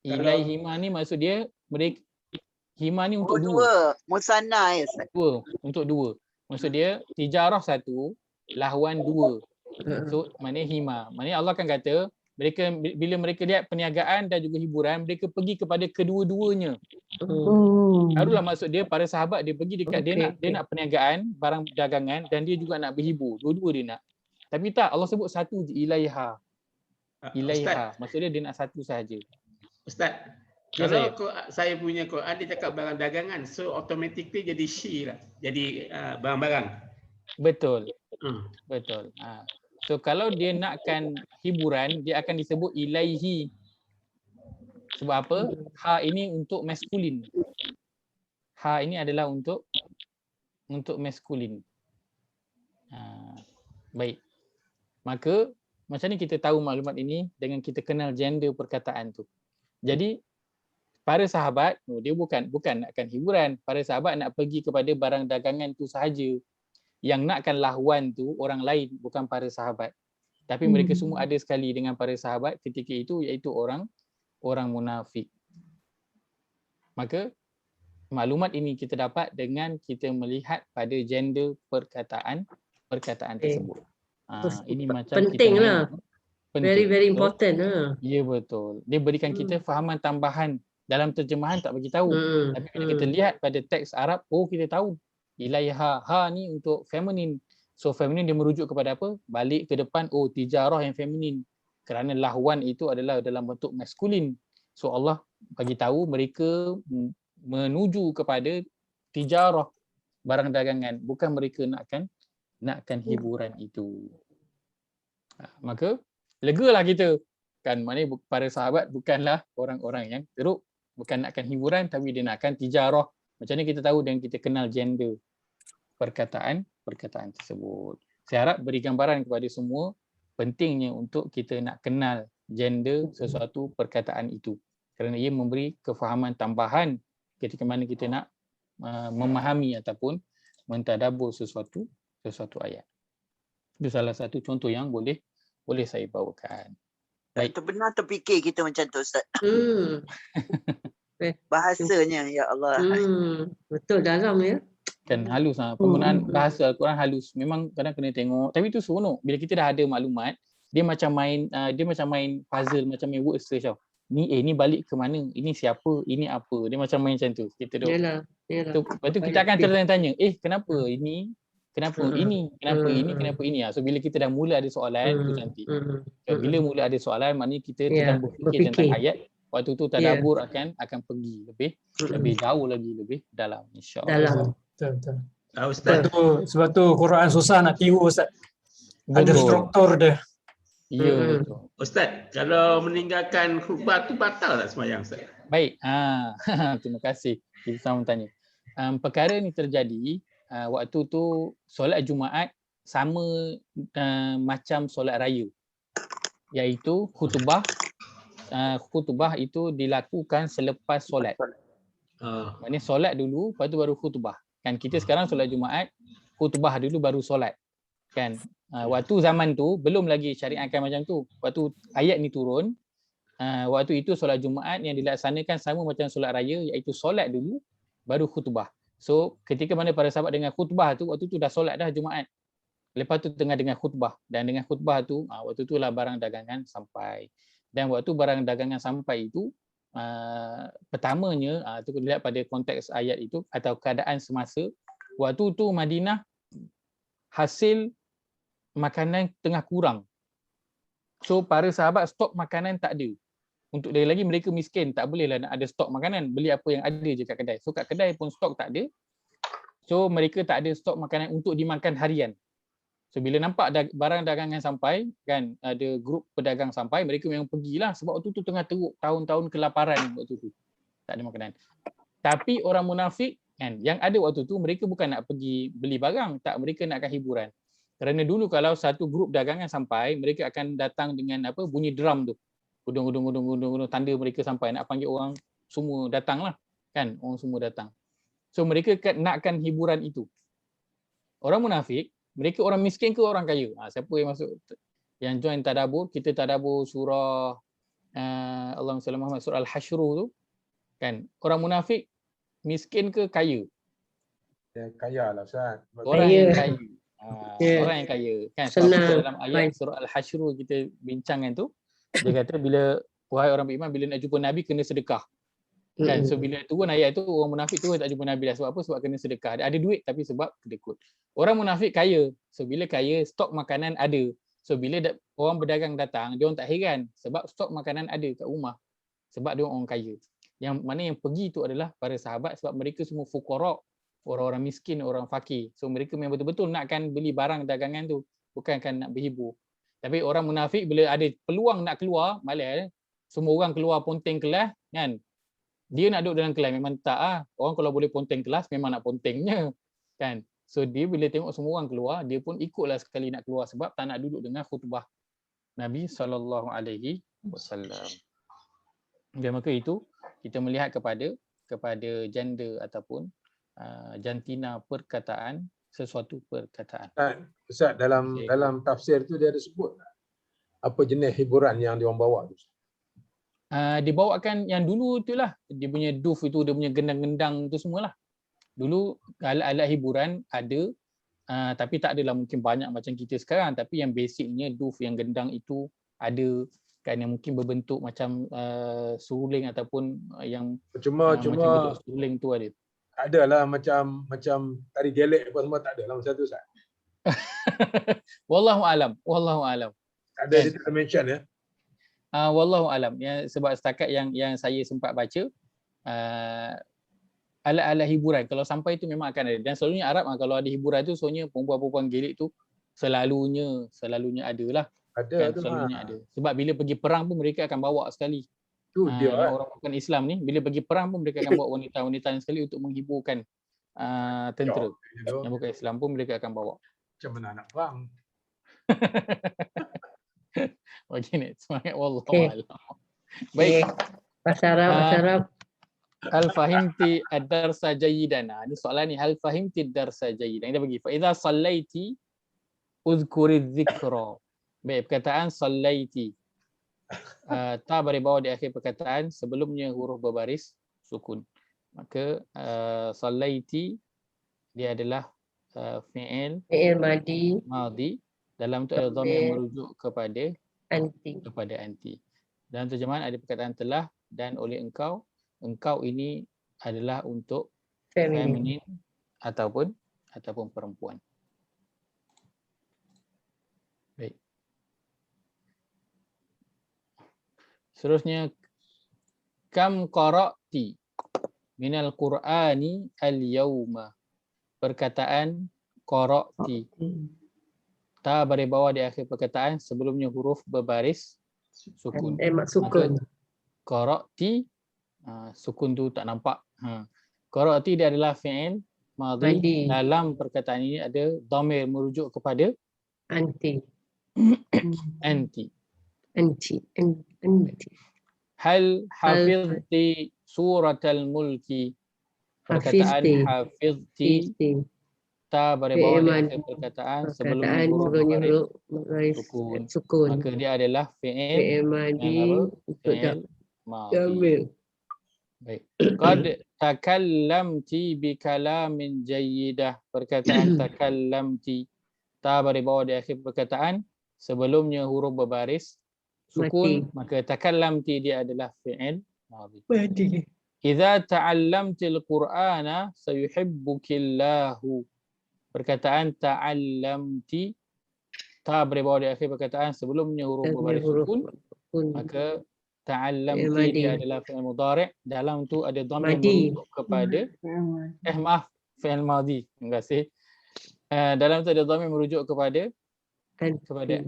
Ilaihima ni maksud dia mereka, hima ni untuk dua. Musanna ya. Untuk dua. Maksud dia tijarah satu, lahwan dua. So maknanya hima. Maknanya Allah akan kata mereka bila mereka lihat perniagaan dan juga hiburan, mereka pergi kepada kedua-duanya. Barulah maksud dia para sahabat dia pergi dekat dia nak perniagaan, barang dagangan dan dia juga nak berhibur. Dua-dua dia nak. Tapi tak, Allah sebut satu je, ilaiha. Ilaiha. Maksud dia nak satu sahaja. Ustaz, kalau saya punya Quran dia cakap barang dagangan, so automatically jadi she lah. Jadi barang-barang. Betul. Betul. So kalau dia nakkan hiburan, dia akan disebut ilaihi. Sebab apa? Ha ini untuk maskulin. Ha ini adalah untuk maskulin. Baik. Maka macam ni kita tahu maklumat ini dengan kita kenal gender perkataan tu. Jadi para sahabat dia bukan nakkan hiburan. Para sahabat nak pergi kepada barang dagangan tu sahaja. Yang nakkan lahwan tu orang lain, bukan para sahabat. Tapi mereka semua ada sekali dengan para sahabat ketika itu, iaitu orang munafik. Maka maklumat ini kita dapat dengan kita melihat pada gender perkataan tersebut. Ini macam penting kita lah. Very important. Ya betul. Dia berikan kita fahaman tambahan. Dalam terjemahan tak bagi tahu. Tapi bila kita lihat pada teks Arab, kita tahu. Ilaiha, ha ni untuk feminin. So feminin dia merujuk kepada apa? Balik ke depan, tijarah yang feminin. Kerana lahwan itu adalah dalam bentuk maskulin. So Allah bagi tahu mereka menuju kepada tijarah, barang dagangan, bukan mereka nakkan hiburan itu. Maka legalah kita. Kan maknanya para sahabat bukanlah orang-orang yang teruk, bukan nakkan hiburan tapi dia nakkan tijarah. Macam ni kita tahu dan kita kenal gender perkataan tersebut. Saya harap beri gambaran kepada semua pentingnya untuk kita nak kenal gender sesuatu perkataan itu. Kerana ia memberi kefahaman tambahan ketika mana kita nak memahami ataupun mentadabbur sesuatu ayat. Itu salah satu contoh yang boleh saya bawakan. Baik. Terbenar terfikir kita macam tu Ustaz. Bahasanya ya Allah. Betul dalam ya. Kan halus penggunaan bahasa Al-Quran halus. Memang kadang kena tengok. Tapi itu seronok. Bila kita dah ada maklumat, dia macam main puzzle, macam main word search tau. Ni balik ke mana? Ini siapa? Ini apa? Dia macam main macam tu. Kita duduk. Yalah. Lepas tu kita akan tertanya-tanya, kenapa ini? Kenapa ini? Kenapa ini? Kenapa ini? So bila kita dah mula ada soalan, itu cantik. Bila mula ada soalan, maknanya kita sedang berfikir tentang ayat waktu tu tadabbur akan pergi lebih jauh lagi, lebih dalam, insya-Allah. Dalam. Betul. Ustaz. Sebab tu Quran susah nak tiru, Ustaz. Ada Betul. struktur dia. Ya, betul. Ustaz, kalau meninggalkan khutbah tu batal tak sembahyang, Ustaz? Baik, terima kasih. Kita sama tanya. Perkara ni terjadi waktu tu solat Jumaat sama macam solat raya, iaitu khutbah. Khutbah itu dilakukan selepas solat. Maknanya solat dulu, lepas tu baru khutbah. Kan kita sekarang solat Jumaat, khutbah dulu baru solat. Kan? Waktu zaman tu belum lagi syariatkan macam tu. Waktu ayat ni turun, waktu itu solat Jumaat yang dilaksanakan sama macam solat raya, iaitu solat dulu baru khutbah. So ketika mana para sahabat dengan khutbah tu, waktu tu dah solat dah Jumaat. Lepas tu tengah dengan khutbah, dan dengan khutbah tu waktu itulah barang dagangan sampai. Dan waktu barang dagangan sampai itu, pertamanya tu dilihat pada konteks ayat itu atau keadaan semasa, waktu tu Madinah hasil makanan tengah kurang. So para sahabat stok makanan tak ada. Untuk dia lagi mereka miskin, tak bolehlah nak ada stok makanan, beli apa yang ada je kat kedai. So kat kedai pun stok tak ada. So mereka tak ada stok makanan untuk dimakan harian. So bila nampak barang dagangan sampai, kan ada grup pedagang sampai, mereka memang pergilah sebab waktu tu tengah teruk, tahun-tahun kelaparan waktu tu. Tak ada makanan. Tapi orang munafik kan yang ada waktu tu, mereka bukan nak pergi beli barang, tak, mereka nakkan hiburan. Kerana dulu kalau satu grup dagangan sampai, mereka akan datang dengan bunyi drum tu. Gudung tanda mereka sampai, nak panggil orang semua datanglah. Kan, orang semua datang. So mereka nakkan hiburan itu. Orang munafik, mereka orang miskin ke orang kaya? Siapa yang masuk, yang join tadabbur, kita tadabbur surah Allahumma salli Muhammad, surah Al-Hasyr tu, kan? Orang munafik miskin ke kaya? Ya, kaya lah, Ustaz. Orang yang kaya. Orang yang kaya, kan? Sebab Senang. dalam ayat surah Al-Hasyr kita bincangkan tu, dia kata bila wahai orang beriman, bila nak jumpa Nabi kena sedekah. Kan? So bila turun ayat tu, orang munafik tu tak jumpa Nabi dah. Sebab apa? Sebab kena sedekah. Ada duit tapi sebab kedekut. Orang munafik kaya. So bila kaya, stok makanan ada. So bila orang berdagang datang, dia orang tak heran sebab stok makanan ada kat rumah. Sebab dia orang kaya. Yang mana yang pergi tu adalah para sahabat, sebab mereka semua fuqara, orang-orang miskin, orang fakir. So mereka memang betul-betul nakkan beli barang dagangan tu, bukankan nak berhibur. Tapi orang munafik bila ada peluang nak keluar, malah semua orang keluar ponteng kelas, kan? Dia nak duduk dalam kelas memang tak . Orang kalau boleh ponteng kelas memang nak pontengnya, kan? So dia bila tengok semua orang keluar, dia pun ikutlah sekali nak keluar sebab tak nak duduk dengan khutbah Nabi SAW. Dan maka itu kita melihat kepada janda ataupun jantina perkataan, sesuatu perkataan. Ustaz, dalam tafsir tu dia ada sebut apa jenis hiburan yang dia orang bawa tu? Dibawakan yang dulu itulah, dia punya duf itu, dia punya gendang-gendang itu semualah. Dulu alat-alat hiburan ada, tapi tak adalah mungkin banyak macam kita sekarang, tapi yang basicnya duf, yang gendang itu ada, kan, yang mungkin berbentuk macam suling ataupun yang macam bentuk suling tu ada. Adalah macam tari gelek apa semua, tak ada lah masa tu, Ustaz. Wallahu alam. Ada dia mention ya. Wallahu alam. Sebab setakat yang saya sempat baca, alat-alat hiburan kalau sampai itu memang akan ada. Dan selalunya Arab kalau ada hiburan tu, soalnya perempuan-perempuan gelik tu selalunya ada lah. Kan, selalunya ada. Sebab bila pergi perang pun mereka akan bawa sekali. Yang orang bukan Islam ni, bila pergi perang pun mereka akan bawa wanita-wanita sekali untuk menghiburkan tentera. Yang bukan Islam pun mereka akan bawa. Macam mana nak perang? Okey, semangat, wallahu a'lam. Baik. Bahasa Arab. Hal fahimti ad-darsa jayyidan. Ini soalan ni, hal fahimti ad-darsa jayyidan. Kita bagi fa idza sallaiti uzkuri dzikra. Baik, perkataan sallaiti. Ta bari bawah di akhir perkataan, sebelumnya huruf berbaris sukun. Maka sallaiti dia adalah fi'il madhi. Dalam tu ada dhamir merujuk kepada anti. Dalam terjemahan ada perkataan telah dan oleh engkau. Engkau ini adalah untuk feminin ataupun perempuan. Baik. Seterusnya Kam qara'ti minal Qur'ani al-yawma. Perkataan qara'ti. Ta baris bawah di akhir perkataan sebelumnya huruf berbaris sukun. Sukun. Qara'ti, sukun tu tak nampak. Qara'ti dia adalah fi'il madhi. Madhi. Dalam perkataan ini ada dhamir merujuk kepada Anti. anti. Anti. Hal hafizti suratal mulki. Perkataan hafizti ta baris bawah di akhir perkataan sebelumnya huruf sukun. Maka dia adalah fi'il madhi. fi'il madhi. Baik. Qad takallamti bi kalamin jayyidah. Perkataan takallamti ta baris bawah di akhir perkataan sebelumnya huruf berbaris sukun. Maka takallamti dia adalah fi'il madhi. Idza ta'allamtil Qur'ana sayuhibbukillahu. Perkataan ta'allamti ta baris bawah di akhir perkataan sebelumnya huruf berbaris sukun. Maka ta'allamti dia adalah fi'il mudhari'. Dalam tu ada dhamir merujuk kepada fi'il madhi. Terima kasih. Dalam tu ada dhamir merujuk kepada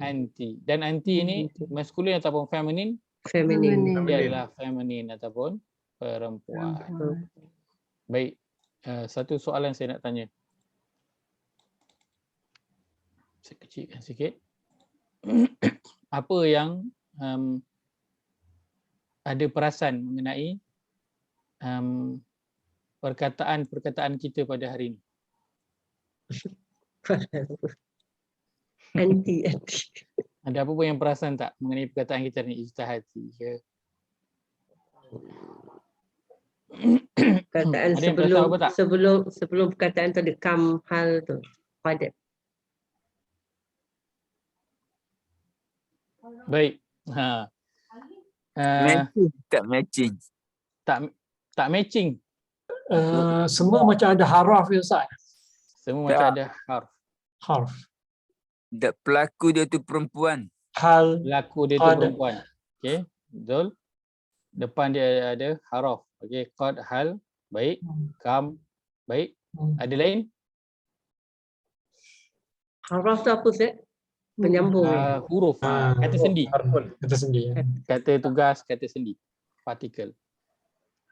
anti. Dan anti ini maskulin ataupun feminin? Feminin. Dia adalah feminin ataupun perempuan. Baik. Satu soalan saya nak tanya. Saya kecilkan sikit. Apa yang ada perasan mengenai perkataan kita pada hari ini? Anti. Ada apa pun yang perasan tak mengenai perkataan kita ni? Ijtihadi ke? Perkataan Ada yang perasan apa tak? sebelum perkataan tu ada kam hal tu. Pada. Baik. Tak matching. Tak matching. Semua macam ada haraf ya Ustaz. Semua macam ada Harf. Tak, pelaku dia tu perempuan. Hal. Pelaku dia tu perempuan. Okey, betul. Depan dia ada haraf. Okey, qad, hal, baik. Kam, baik. Ada lain? Haraf tu apa Ustaz? Penyambung. Huruf. Kata sendi. Kata sendi. Kata tugas, kata sendi. Partikel.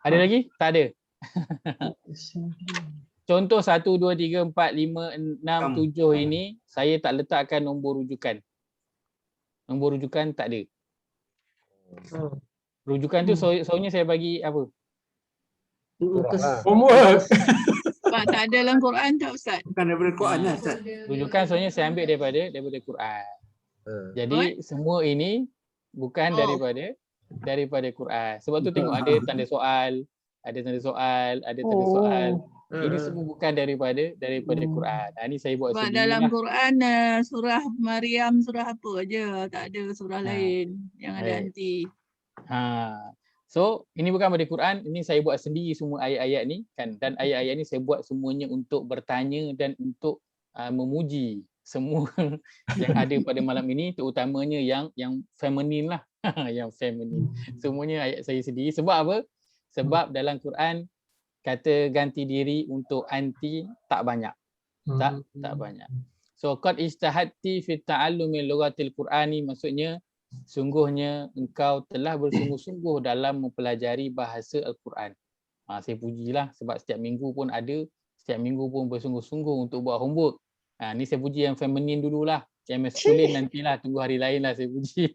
Ada lagi? Tak ada. Contoh 1, 2, 3, 4, 5, 6, 7 ini saya tak letakkan nombor rujukan. Nombor rujukan tak ada. Rujukan tu soalnya saya bagi apa? Homework. Sebab tak ada dalam Quran tak Ustaz? Bukan daripada Quran lah Ustaz. Rujukan soalnya saya ambil daripada Quran. Jadi semua ini bukan daripada Quran. Sebab tu tengok ada tanda soal, ada tanda soal, ada tanda soal. Ini semua bukan daripada Quran. Ini saya buat Sebab sendiri dalam lah. Quran surah Maryam, surah apa aja, tak ada surah lain yang ada anti. So ini bukan dari Quran, ini saya buat sendiri semua ayat-ayat ni kan, dan ayat-ayat ni saya buat semuanya untuk bertanya dan untuk memuji semua yang ada pada malam ini, terutamanya yang feminin lah. Yang feminin. Semuanya ayat saya sendiri. Sebab apa? Sebab dalam Quran kata ganti diri untuk anti tak banyak. Tak banyak. So qad ijtahadti fi ta'allumi lughatil Qur'ani, maksudnya sungguhnya engkau telah bersungguh-sungguh dalam mempelajari bahasa Al-Quran. Saya pujilah sebab setiap minggu pun ada, setiap minggu pun bersungguh-sungguh untuk buat homework. Ni saya puji yang feminin dululah. Yang maskulin nantilah, tunggu hari lain lah saya puji.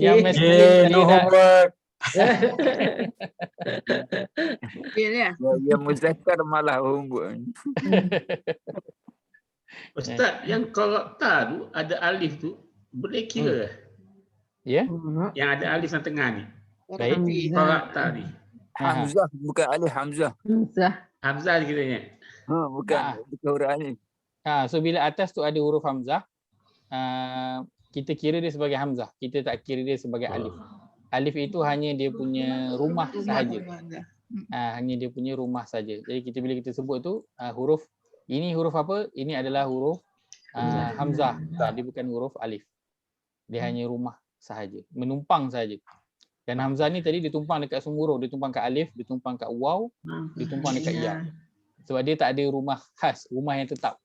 Yang maskulin no homework. Yang muzakkar malah homework. Ustaz, yang qara'ta tu ada alif tu boleh kira? Ya. Yang ada alif yang tengah ni. Baik. Qara'ta ni. Hamzah, bukan alif, Hamzah. Hamzah kiranya. Bukan huruf alif. So bila atas tu ada huruf hamzah, kita kira dia sebagai hamzah. Kita tak kira dia sebagai alif. Alif itu hanya dia punya rumah sahaja. Hanya dia punya rumah saja. Jadi bila kita sebut tu huruf ini huruf apa? Ini adalah huruf hamzah. Dia bukan huruf alif. Dia hanya rumah sahaja, menumpang sahaja. Dan hamzah ni tadi dia tumpang dekat semua huruf, dia tumpang kat alif, dia tumpang kat waw, dia tumpang dekat ya. Sebab dia tak ada rumah khas, rumah yang tetap.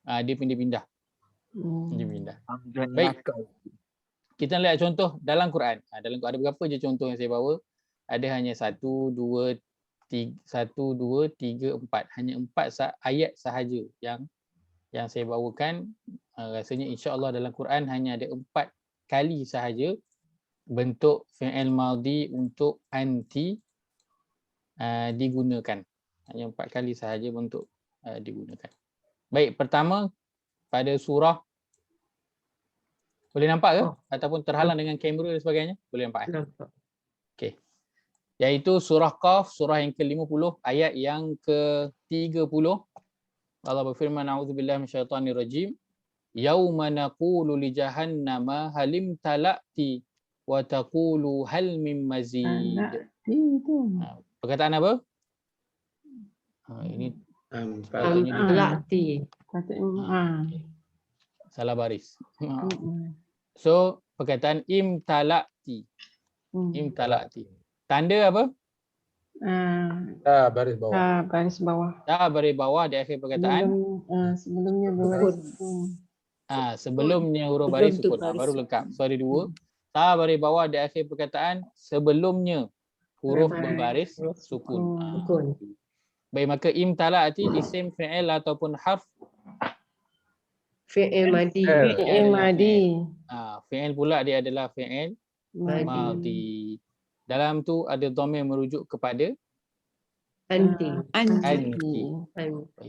Dia pindah-pindah. Dia pindah. Hamzah Baik. nakal. Kita lihat contoh dalam Quran. Dalam Quran ada berapa je contoh yang saya bawa? Ada hanya 1, 2, 3, 4. Hanya 4 ayat sahaja yang saya bawakan. Rasanya insya-Allah dalam Quran hanya ada 4 kali sahaja bentuk fi'il madhi untuk anti digunakan. Hanya 4 kali sahaja bentuk digunakan. Baik, pertama pada surah, boleh nampak ke? Ataupun terhalang dengan kamera dan sebagainya? Boleh nampak? Nampak. Okey. Iaitu surah Qaf, surah yang ke-50, ayat yang ke-30. Allah berfirman, a'udzubillahi minasyaitonirrajim. Yauma naqulu li jahannama halim talati wa taqulu hal min mazid. Perkataan apa? Ini Talati. salah baris. So perkataan imtalati. Imtalati. Tanda apa? Baris bawah. Baris bawah. Baris bawah di akhir perkataan. Sebelumnya baris Sebelumnya huruf baris sukun. Baru lengkap. So ada 2. Baris bawah di akhir perkataan sebelumnya huruf berbaris sukun. Baik, maka imtalati isim fi'il ataupun harf Fi'il madhi. Fi'il madhi. Fi'il pula dia adalah fi'il madhi. Dalam tu ada dhamir merujuk kepada Anti.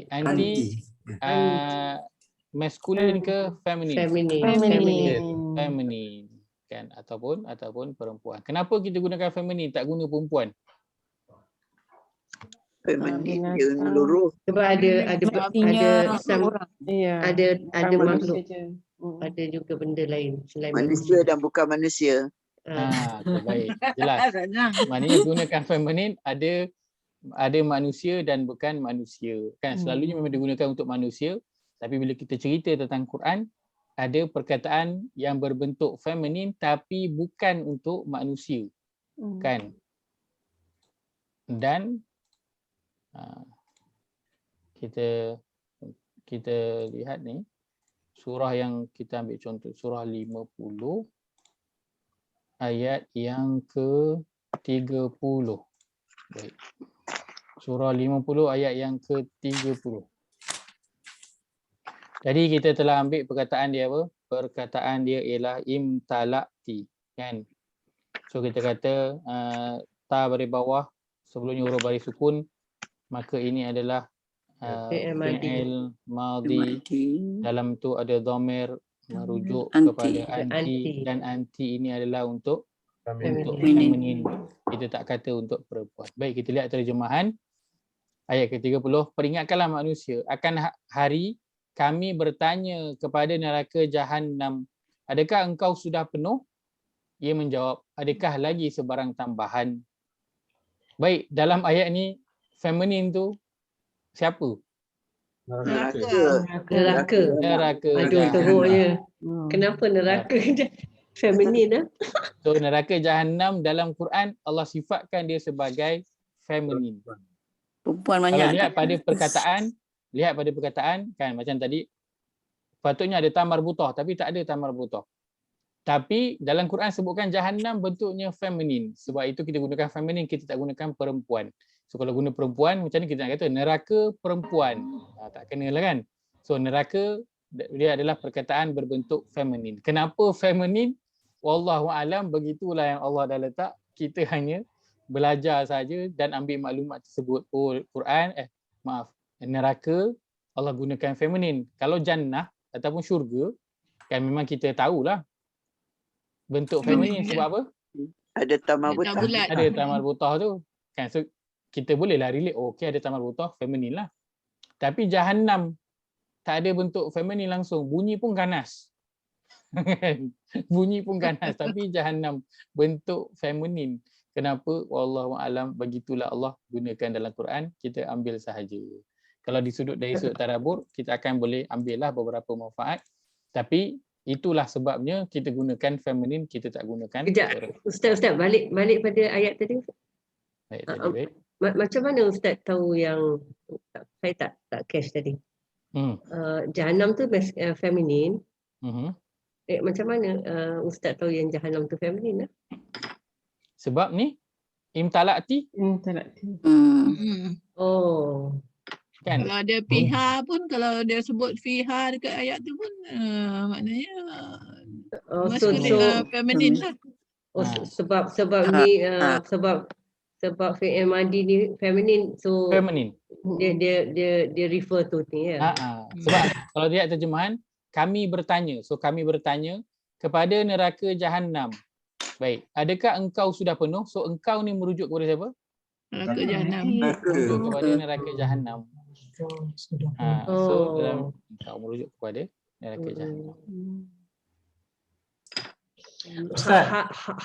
Anti maskulin ke feminin? Feminin kan, ataupun perempuan. Kenapa kita gunakan feminin, tak guna perempuan? Feminin dia menyeluruh. Sebab ada makhluk. Ada juga benda lain selain Manusia dan bukan manusia. Baik, jelas. Maknanya gunakan feminin, ada manusia dan bukan manusia. Kan selalunya memang digunakan untuk manusia, tapi bila kita cerita tentang Quran, ada perkataan yang berbentuk feminin tapi bukan untuk manusia. Kan? Dan kita lihat ni surah yang kita ambil contoh, surah 50 ayat yang ke-30. Baik. Surah 50 ayat yang ke-30. Jadi kita telah ambil perkataan dia apa? Perkataan dia ialah imtalati, kan? So kita kata ta baris bawah sebelumnya huruf baris sukun, maka ini adalah fi'il madhi. Dalam tu ada dhamir merujuk kepada anti, dan anti ini adalah untuk feminin. Kita tak kata untuk perempuan. Baik, kita lihat terjemahan ayat ke-30. Peringatkanlah manusia akan hari kami bertanya kepada neraka Jahannam, adakah engkau sudah penuh? Ia menjawab, adakah lagi sebarang tambahan? Baik, dalam ayat ni feminin tu siapa? Neraka. Aduh, teruknya. Kenapa neraka feminin? So neraka Jahannam dalam Quran Allah sifatkan dia sebagai feminin. Perempuan banyak. Kalau lihat pada perkataan kan macam tadi, patutnya ada tamar butah tapi tak ada tamar butah. Tapi dalam Quran sebutkan Jahannam bentuknya feminin. Sebab itu kita gunakan feminin, kita tak gunakan perempuan. So kalau guna perempuan, macam ni kita nak kata neraka perempuan. Tak kena lah kan. So neraka dia adalah perkataan berbentuk feminin. Kenapa feminin? Wallahu alam, begitulah yang Allah dah letak. Kita hanya belajar saja dan ambil maklumat tersebut. Oh, Quran, neraka Allah gunakan feminin. Kalau jannah ataupun syurga, kan memang kita tahulah bentuk feminin sebab apa? Ada tamar butah. Ada tamar butah tu. Kan, so kita bolehlah relate, okey ada tamar butah, feminin lah. Tapi Jahannam tak ada bentuk feminin langsung, bunyi pun ganas. Bunyi pun ganas, tapi Jahannam bentuk feminin. Kenapa? Wallahu alam, begitulah Allah gunakan dalam Quran, kita ambil sahaja. Kalau dari sudut tadabbur, kita akan boleh ambillah beberapa manfaat. Tapi Itulah sebabnya kita gunakan feminine, kita tak gunakan Kejap, Ustaz balik pada ayat tadi. baik tadi baik. Macam mana Ustaz tahu yang saya tak catch tadi. Jahannam tu feminin. Macam mana Ustaz tahu yang Jahannam tu feminin? Sebab ni imtalati. Oh. Kan? Kalau ada piha pun, kalau dia sebut fiha dekat ayat tu pun maknanya maskulin, feminin lah. Sebab ni sebab fi'il madi ni feminin, so Feminin. dia refer to ni ya. Sebab kalau lihat terjemahan, kami bertanya. So kami bertanya kepada neraka Jahannam. Baik, adakah engkau sudah penuh? So engkau ni merujuk kepada siapa? Neraka Jahannam. Merujuk kepada neraka Jahannam. So dalam engkau merujuk kepada neraka Jahannam. Ustaz.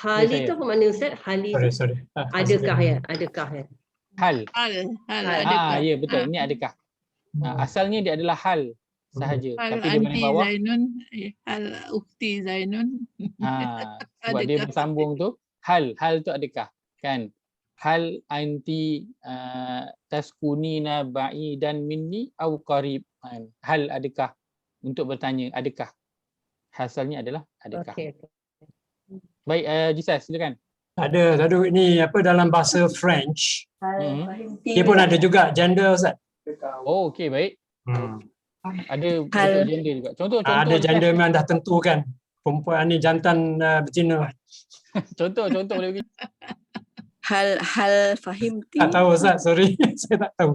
Hali tu apa makna Ustaz? Hali Sorry. adakah ya? Adakah ya? Hal. Adakah. Ya betul. Ini adakah. Asalnya dia adalah hal sahaja. Hal Tapi di anti bawah Zainun, hal ukti Zainun. sebab dia bersambung tu hal tu adakah kan, hal anti taskunina ba'idan minni au qarib, hal adakah, untuk bertanya adakah, hasilnya adalah adakah. Baik, Jisas silakan. Ada ni apa dalam bahasa French. Dia pun ada juga gender Ustaz. Oh okey baik. Ada bentuk gender juga. Contoh ada gender memang dah tentu kan. Perempuan ni jantan betina. contoh boleh bagi. Hal fahimti. Tak tahu Ustaz, sorry. Saya tak tahu.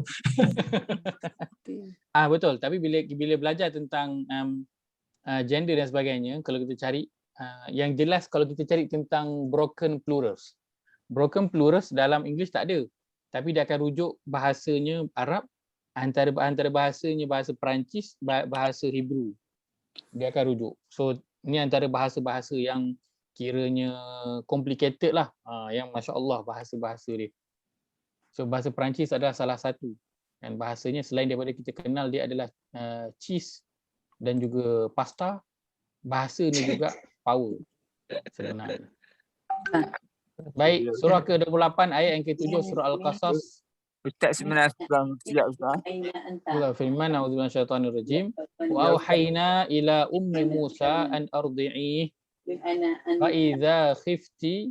Betul, tapi bila belajar tentang gender dan sebagainya, kalau kita cari yang jelas, kalau kita cari tentang broken plurals. Broken plurals dalam English tak ada. Tapi dia akan rujuk bahasanya Arab, antara bahasanya bahasa Perancis, bahasa Hebrew. Dia akan rujuk. So ni antara bahasa-bahasa yang kiranya complicated lah, yang masya-Allah bahasa-bahasa dia. So bahasa Perancis adalah salah satu, dan bahasanya selain daripada kita kenal dia adalah cheese dan juga pasta, bahasa ni juga power sebenarnya. Baik, surah ke-28 ayat yang ke-7 surah Al-Qasas. Ustaz sebenarnya siap Ustaz. Allah firman, a'udzubillahi minasyaitonir rajim. Wa auhayna ila ummi Musa an ardi'ih fa idza khifti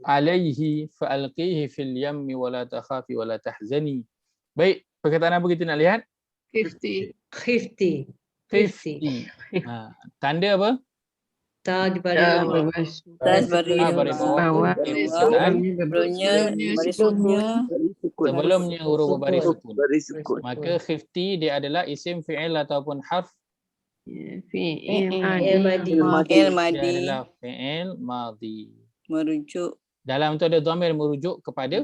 alaihi fa alqihi fil yammi wa la takhafi wa la tahzani. Baik, perkataan apa kita nak lihat? Khifti. Tanda apa? di baris bawah sebelumnya huruf berbaris sukun. Maka khifti dia adalah isim fi'il ataupun harf fi'il madi. Dia adalah fi'il madi. Merujuk. Dalam tu ada dhamir merujuk kepada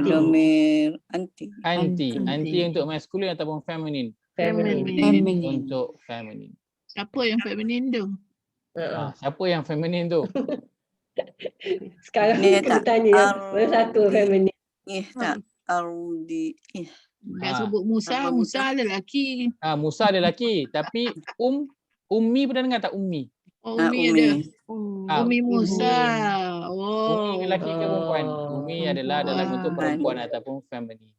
dhamir anti. Anti untuk maskulin ataupun feminin. Untuk feminin. Siapa yang feminin tu? Siapa yang feminin tu? Sekarang kita tanya mana satu feminin. Tak ardi. Dia sebut Musa lelaki. Musa lelaki, tapi ummi pernah dengar tak ummi? Oh, ummi ada. Ummi Musa. Ummi lelaki ke perempuan? Ummi adalah dalam bentuk perempuan ataupun feminin.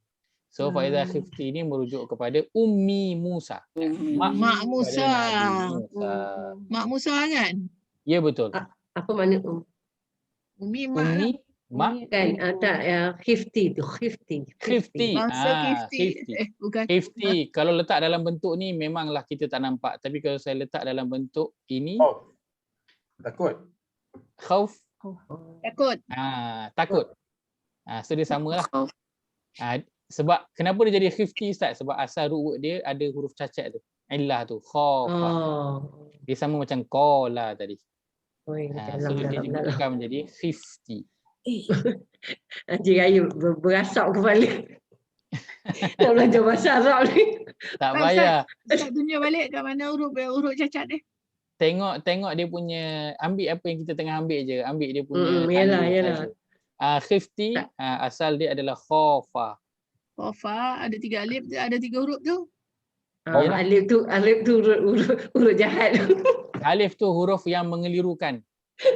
So Faiza Khifti ini merujuk kepada Ummi Musa. Mak Musa. Mak Musa kan? Ya betul. Apa makna Ummi mak. Ummi mak kan tak Khifti tu Khifti. Bukan. Khifti kalau letak dalam bentuk ni memanglah kita tak nampak, tapi kalau saya letak dalam bentuk ini takut. Khauf. Takut. Takut. So dia samalah. Sebab kenapa dia jadi khifti Ustaz? Sebab asal root word dia ada huruf cacat tu. Illah tu, khafa. Dia sama macam qala tadi. So dia dibuatkan menjadi khifti. Haji Raya berasap kepala. Nak belajar bahasa Arab ni. Tak payah. Ustaz tunjuk balik kat mana huruf cacat dia. Tengok dia punya, ambil apa yang kita tengah ambil je. Ambil dia punya. Yalah. Khifti asal dia adalah khafa. Khafa ada 3 alif, ada 3 huruf tu. Alif tu huruf jahat. Alif tu huruf yang mengelirukan.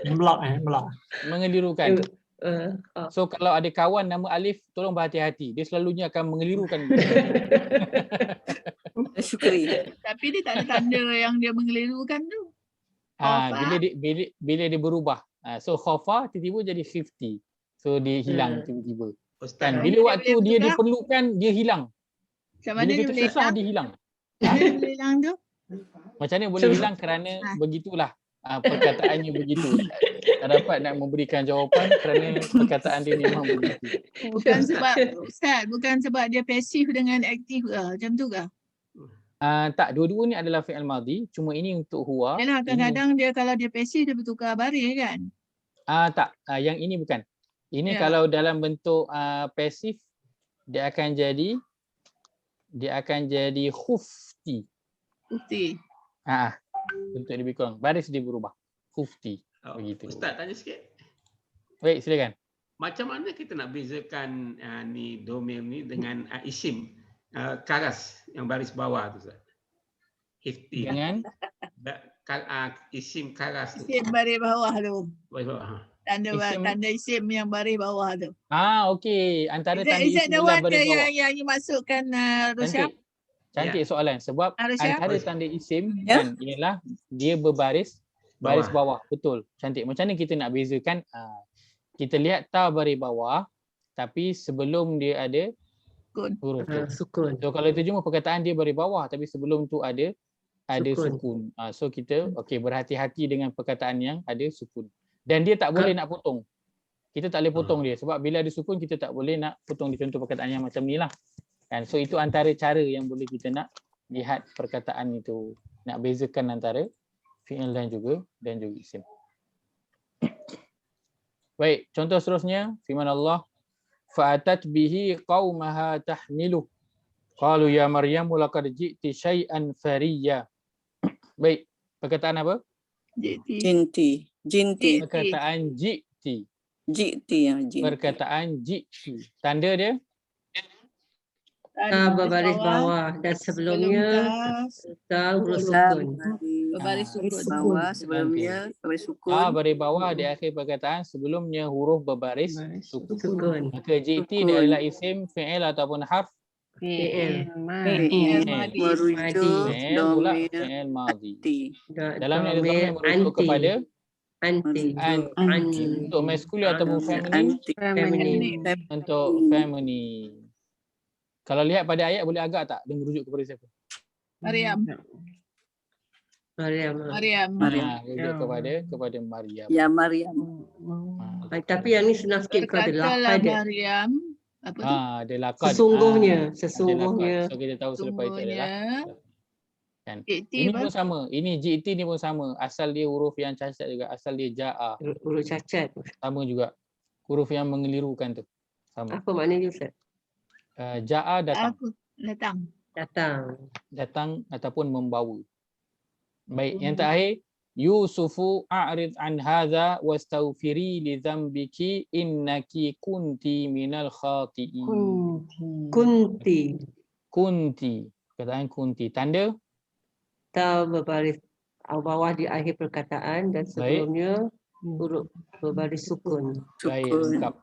Melak. Mengelirukan. So kalau ada kawan nama Alif, tolong berhati-hati. Dia selalunya akan mengelirukan. Syukri. Tapi dia tak ada tanda yang dia mengelirukan tu. Bila dia berubah. So khafa tiba-tiba jadi 50. So dia hilang tiba-tiba. Kan bila waktu dia diperlukan dia hilang. Macam mana bila kita susah dia hilang. Boleh hilang tu? Macam mana boleh hilang kerana begitulah. Perkataannya begitu. Tak dapat nak memberikan jawapan kerana perkataan dia memang begitu. Bukan sebab Ustaz, bukan sebab dia pasif dengan aktif ke? Macam tu ke? Tak, dua-dua ni adalah fi'il madhi, cuma ini untuk huwa. Yalah, kadang-kadang dia kalau dia pasif dia bertukar baris kan? Tak, yang ini bukan. Ini kalau dalam bentuk pasif dia akan jadi khufti. Khufti. Bentuk lebih kurang. Baris dia berubah. Khufti. Begitu. Ustaz tanya sikit. Baik, silakan. Macam mana kita nak bezakan ni domir ni dengan isim karas yang baris bawah tu Ustaz? Khufti. Dengan isim karas tu. Isim baris bawah tu. Baris bawah. Tanda isim yang baris bawah tu. Okey. Antara tanda isim yang baris bawah. yang masukkan Rosyam. Cantik soalan. Sebab antara tanda isim kan ialah dia berbaris bawah. Betul. Cantik. Macam mana kita nak bezakan? Kita lihat ta baris bawah tapi sebelum dia ada huruf sukun. So kalau terjemah perkataan dia baris bawah tapi sebelum tu ada sukun. So kita berhati-hati dengan perkataan yang ada sukun. Dan dia tak boleh nak potong. Kita tak boleh potong dia. Sebab bila ada sukun, kita tak boleh nak potong di contoh perkataan yang macam ni lah. Kan? So itu antara cara yang boleh kita nak lihat perkataan itu. Nak bezakan antara fi'il dan juga isim. Baik, contoh seterusnya. Firman Allah. Fa'atat bihi qawmaha tahmiluh. Qalu ya Maryamu laqad ji'ti syai'an fariyya. Baik, perkataan apa? Jinti. Perkataan ji'ti. Jinti. Perkataan ji'ti. Tanda dia? Berbaris bawah dan sebelumnya huruf sukun. Berbaris sukun. Bawah sebelumnya berbaris sukun. Baris bawah di akhir perkataan sebelumnya huruf berbaris sukun. Maka ji'ti dia adalah isim, fi'il ataupun harf. Fi'il merujuk fi'il madhi. Dalamnya ada dhamir merujuk kepada anti. Untuk maskulin ataupun feminin. Untuk feminin. Kalau lihat pada ayat boleh agak tak dia merujuk kepada siapa? Maryam. Merujuk kepada Maryam. Ya Maryam. Tapi yang ni senang sikit kalau ada laqad. Maryam. Apa tu? Ada laqad. Sesungguhnya. So kita tahu selepas itu adalah kan. Ini pun sama. Ini GT ni pun sama. Asal dia huruf yang cacat juga. Asal dia ja'a. Huruf cacat. Sama juga. Huruf yang mengelirukan tu. Sama. Apa maknanya Ustaz? Ja'a datang. Datang ataupun membawa. Baik, yang terakhir Yusufu a'rid an hadza wastaghfiri li dhanbiki innaki kunti minal khati'in. Kunti. Perkataan kunti. Tanda? Ta berbaris bawah di akhir perkataan dan sebelumnya huruf berbaris sukun. Baik, lengkap.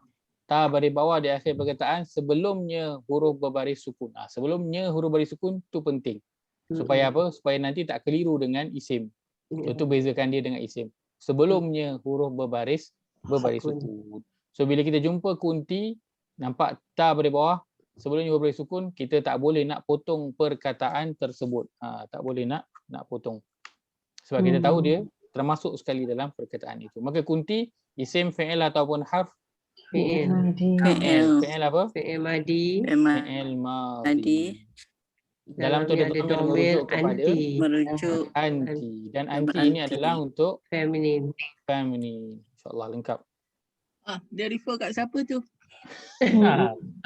Ta baris bawah di akhir perkataan sebelumnya huruf berbaris sukun. Sebelumnya huruf baris sukun tu penting. Supaya apa? Supaya nanti tak keliru dengan isim. Itu bezakan dia dengan isim. Sebelumnya huruf berbaris sukun. So bila kita jumpa kunti, nampak ta baris bawah, sebelumnya huruf baris sukun, kita tak boleh nak potong perkataan tersebut. Tak boleh nak potong. Sebab kita tahu dia termasuk sekali dalam perkataan itu. Maka kunti, isim, fi'il ataupun harf. Fi'il apa? Fi'il madhi. Dalam tu ada merujuk kepada anti. Dan anti ini adalah untuk feminin. InsyaAllah lengkap. Dia refer kat siapa tu?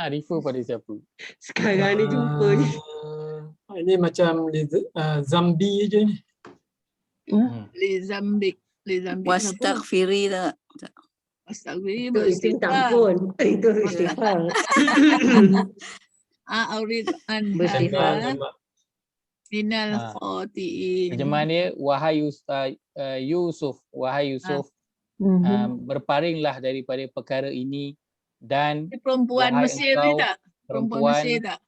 Refer pada siapa? Sekarang ni jumpa ni. Ini macam Zambi je ni. Lizambik. Wastaghfiri tak? Astaghfir. Itu minta ampun. Itu istighfar. Aurid an beristighfar. Minal khotiin. Terjemahan dia, wahai Yusuf, wahai Yusuf, berparinglah daripada perkara ini dan perempuan wahai Mesir engkau, ni tak? Perempuan Mesir tak?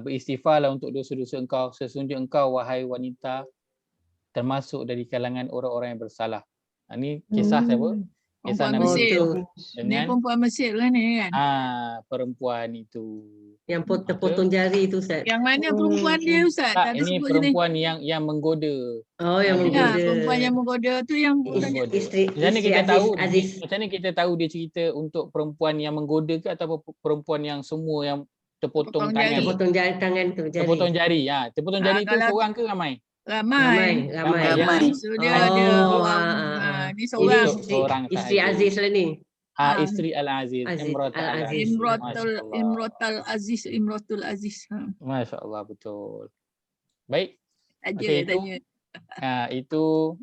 beristighfarlah untuk dosa-dosa engkau, sesungguhnya engkau wahai wanita termasuk dari kalangan orang-orang yang bersalah. Ini kisah siapa? Kisah Perempuan Nabi Mesir. Yusuf Ni dengan perempuan Mesir lah ni kan? perempuan itu. Yang terpotong jari tu Ustaz. Yang mana perempuan dia Ustaz? Tak, Tak ada ini sebut perempuan yang menggoda. Oh, yang sini. menggoda. Perempuan yang menggoda tu yang Isteri Macam mana kita Aziz, tahu Aziz. macam mana kita tahu dia cerita untuk perempuan yang menggoda ke atau perempuan yang semua yang terpotong tangan? Terpotong jari tangan tu, jari. Terpotong jari. Terpotong jari tu kalau- seorang ke ramai? Ramai. Ramai. So dia ada orang. Ni seorang. Seorang Isteri sahaja. Aziz lah ni. Isteri Al-Aziz, Imratul Aziz. Masya Allah, betul. Baik. Aja Okey, tanya. Itu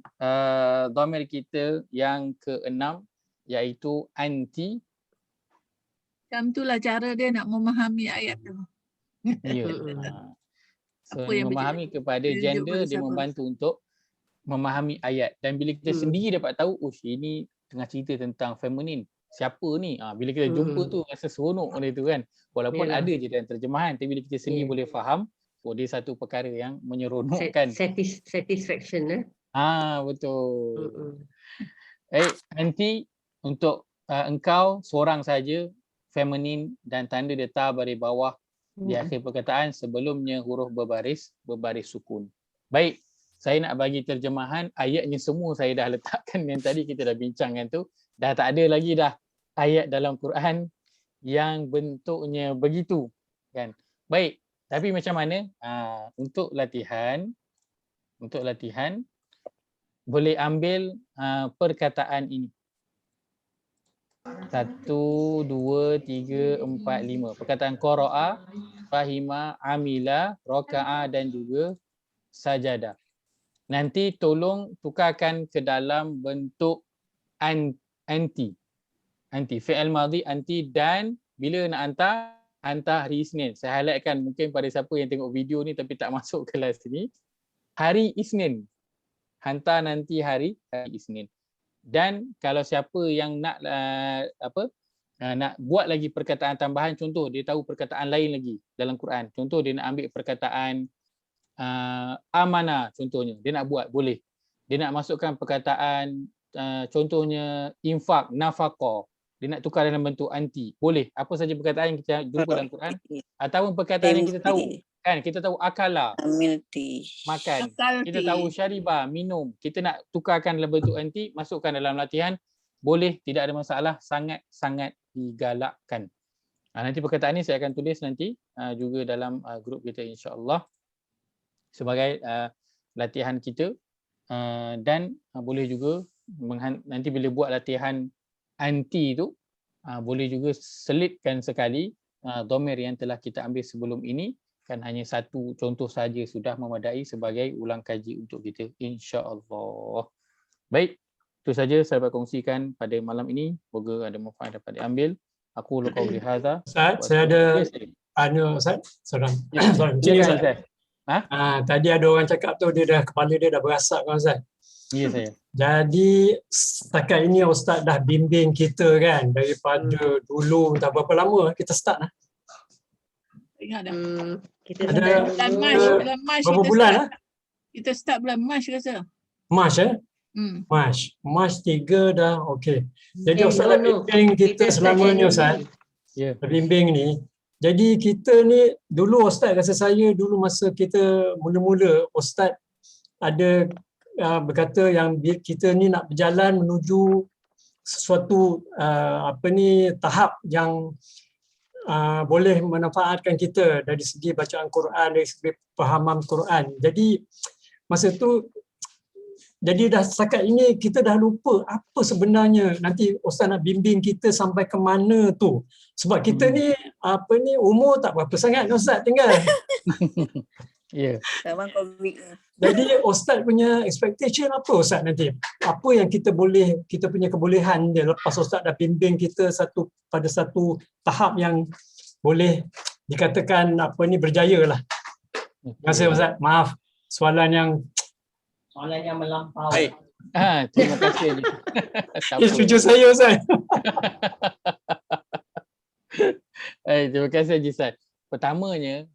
dhamir kita yang ke-6 iaitu anti. Macam itulah cara dia nak memahami ayat tu. Ya. So, Apa yang memahami kepada dia gender, tunjuk pada dia siapa? membantu untuk memahami ayat. Dan bila kita sendiri dapat tahu, ini tengah cerita tentang feminin. Siapa ni? Bila kita jumpa tu rasa seronok dia tu kan. Walaupun Yalah. ada je dalam terjemahan, tapi bila kita sendiri boleh faham, dia satu perkara yang menyeronokkan. Satisfaction Betul. Anti untuk engkau seorang saja, feminin dan tanda detar baris bawah di akhir perkataan sebelumnya huruf berbaris sukun. Baik, saya nak bagi terjemahan ayatnya semua saya dah letakkan yang tadi kita dah bincangkan tu. Dah tak ada lagi dah ayat dalam Quran yang bentuknya begitu kan. Baik, tapi macam mana untuk latihan boleh ambil perkataan ini. 1, 2, 3, 4, 5. Perkataan qara'a, fahima, amila, raka'a dan juga sajada. Nanti tolong tukarkan ke dalam bentuk anti. Fi'il madhi anti dan bila nak hantar hari Isnin. Saya highlightkan mungkin pada siapa yang tengok video ni tapi tak masuk kelas ni. Hari Isnin. Hantar nanti hari Isnin. Dan kalau siapa yang nak nak buat lagi perkataan tambahan, contoh dia tahu perkataan lain lagi dalam Quran. Contoh dia nak ambil perkataan amanah contohnya. Dia nak buat, boleh. Dia nak masukkan perkataan contohnya infak, nafaqah. Dia nak tukar dalam bentuk anti. Boleh. Apa saja perkataan yang kita jumpa dalam Quran ataupun perkataan yang kita tahu. Kan kita tahu akala, makan. Kita tahu syariba, minum. Kita nak tukarkan dalam bentuk anti, masukkan dalam latihan. Boleh, tidak ada masalah. Sangat-sangat digalakkan. Nanti perkataan ini saya akan tulis nanti juga dalam grup kita insya-Allah sebagai latihan kita. Dan boleh juga nanti bila buat latihan anti tu boleh juga selitkan sekali dhamir yang telah kita ambil sebelum ini. Kan hanya satu contoh saja sudah memadai sebagai ulang kaji untuk kita insya-Allah. Baik, itu saja saya berkongsikan pada malam ini. Semoga ada manfaat dapat diambil. Aku qauli hadza. Ustaz, saya ada Ustaz. Sorry. Ustaz. Tadi ada orang cakap tu kepala dia dah berasak kan Ustaz? Ya saya. Jadi setakat ini Ustaz dah bimbing kita kan daripada dulu tak berapa lama kita start lah. Ingat dah. Kita ada bulan Mac berapa bulan lah? Kita start bulan Mac rasa. Mac Mac 3 dah okey. Jadi Ustaz bimbing kita selama ni Ustaz. Ya. Bimbing ni. Jadi kita ni dulu Ustaz rasa saya dulu masa kita mula-mula Ustaz ada berkata yang kita ni nak berjalan menuju sesuatu tahap yang boleh memanfaatkan kita dari segi bacaan Quran, dari segi pahaman Quran. Jadi masa tu dah setakat ini kita dah lupa apa sebenarnya nanti Ustaz nak bimbing kita sampai ke mana tu. Sebab kita ni umur tak berapa sangat Ustaz tinggal. Ya. Zaman Covid. Jadi Ustaz punya expectation apa Ustaz nanti? Apa yang kita punya kebolehan dia lepas Ustaz dah bimbing kita pada satu tahap yang boleh dikatakan berjaya lah. Terima kasih Ustaz. Maaf soalan yang melampau. Baik. Terima kasih. Setuju saya Ustaz. Terima kasih Haji Sad. Pertamanya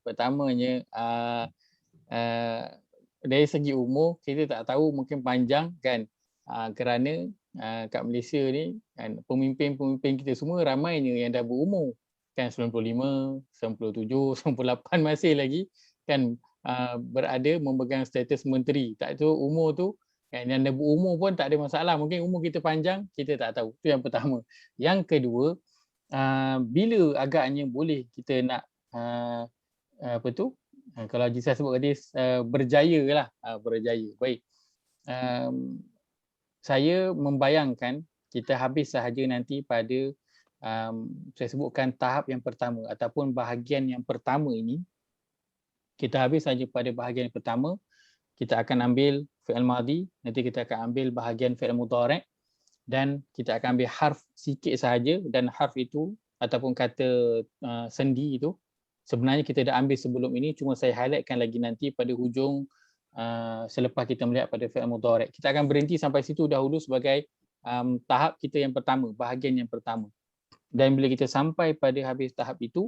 dari segi umur kita tak tahu, mungkin panjang kan, kerana kat Malaysia ni kan pemimpin-pemimpin kita semua ramainya yang dah berumur kan, 95, 97, 98 masih lagi kan berada memegang status menteri. Tak tahu umur tu kan, yang dah berumur pun tak ada masalah, mungkin umur kita panjang kita tak tahu. Itu yang pertama. Yang kedua, bila agaknya boleh kita nak kalau Haji Sad sebut tadi berjaya lah, berjaya. Baik. Saya membayangkan kita habis sahaja nanti pada saya sebutkan tahap yang pertama ataupun bahagian yang pertama ini. Kita habis saja pada bahagian yang pertama. Kita akan ambil fi'il madhi, nanti kita akan ambil bahagian fi'il mudhari' dan kita akan ambil harf sikit sahaja, dan harf itu ataupun kata sendi itu sebenarnya kita dah ambil sebelum ini, cuma saya highlightkan lagi nanti pada hujung selepas kita melihat pada fi'il mudhari'. Kita akan berhenti sampai situ dahulu sebagai tahap kita yang pertama, bahagian yang pertama. Dan bila kita sampai pada habis tahap itu,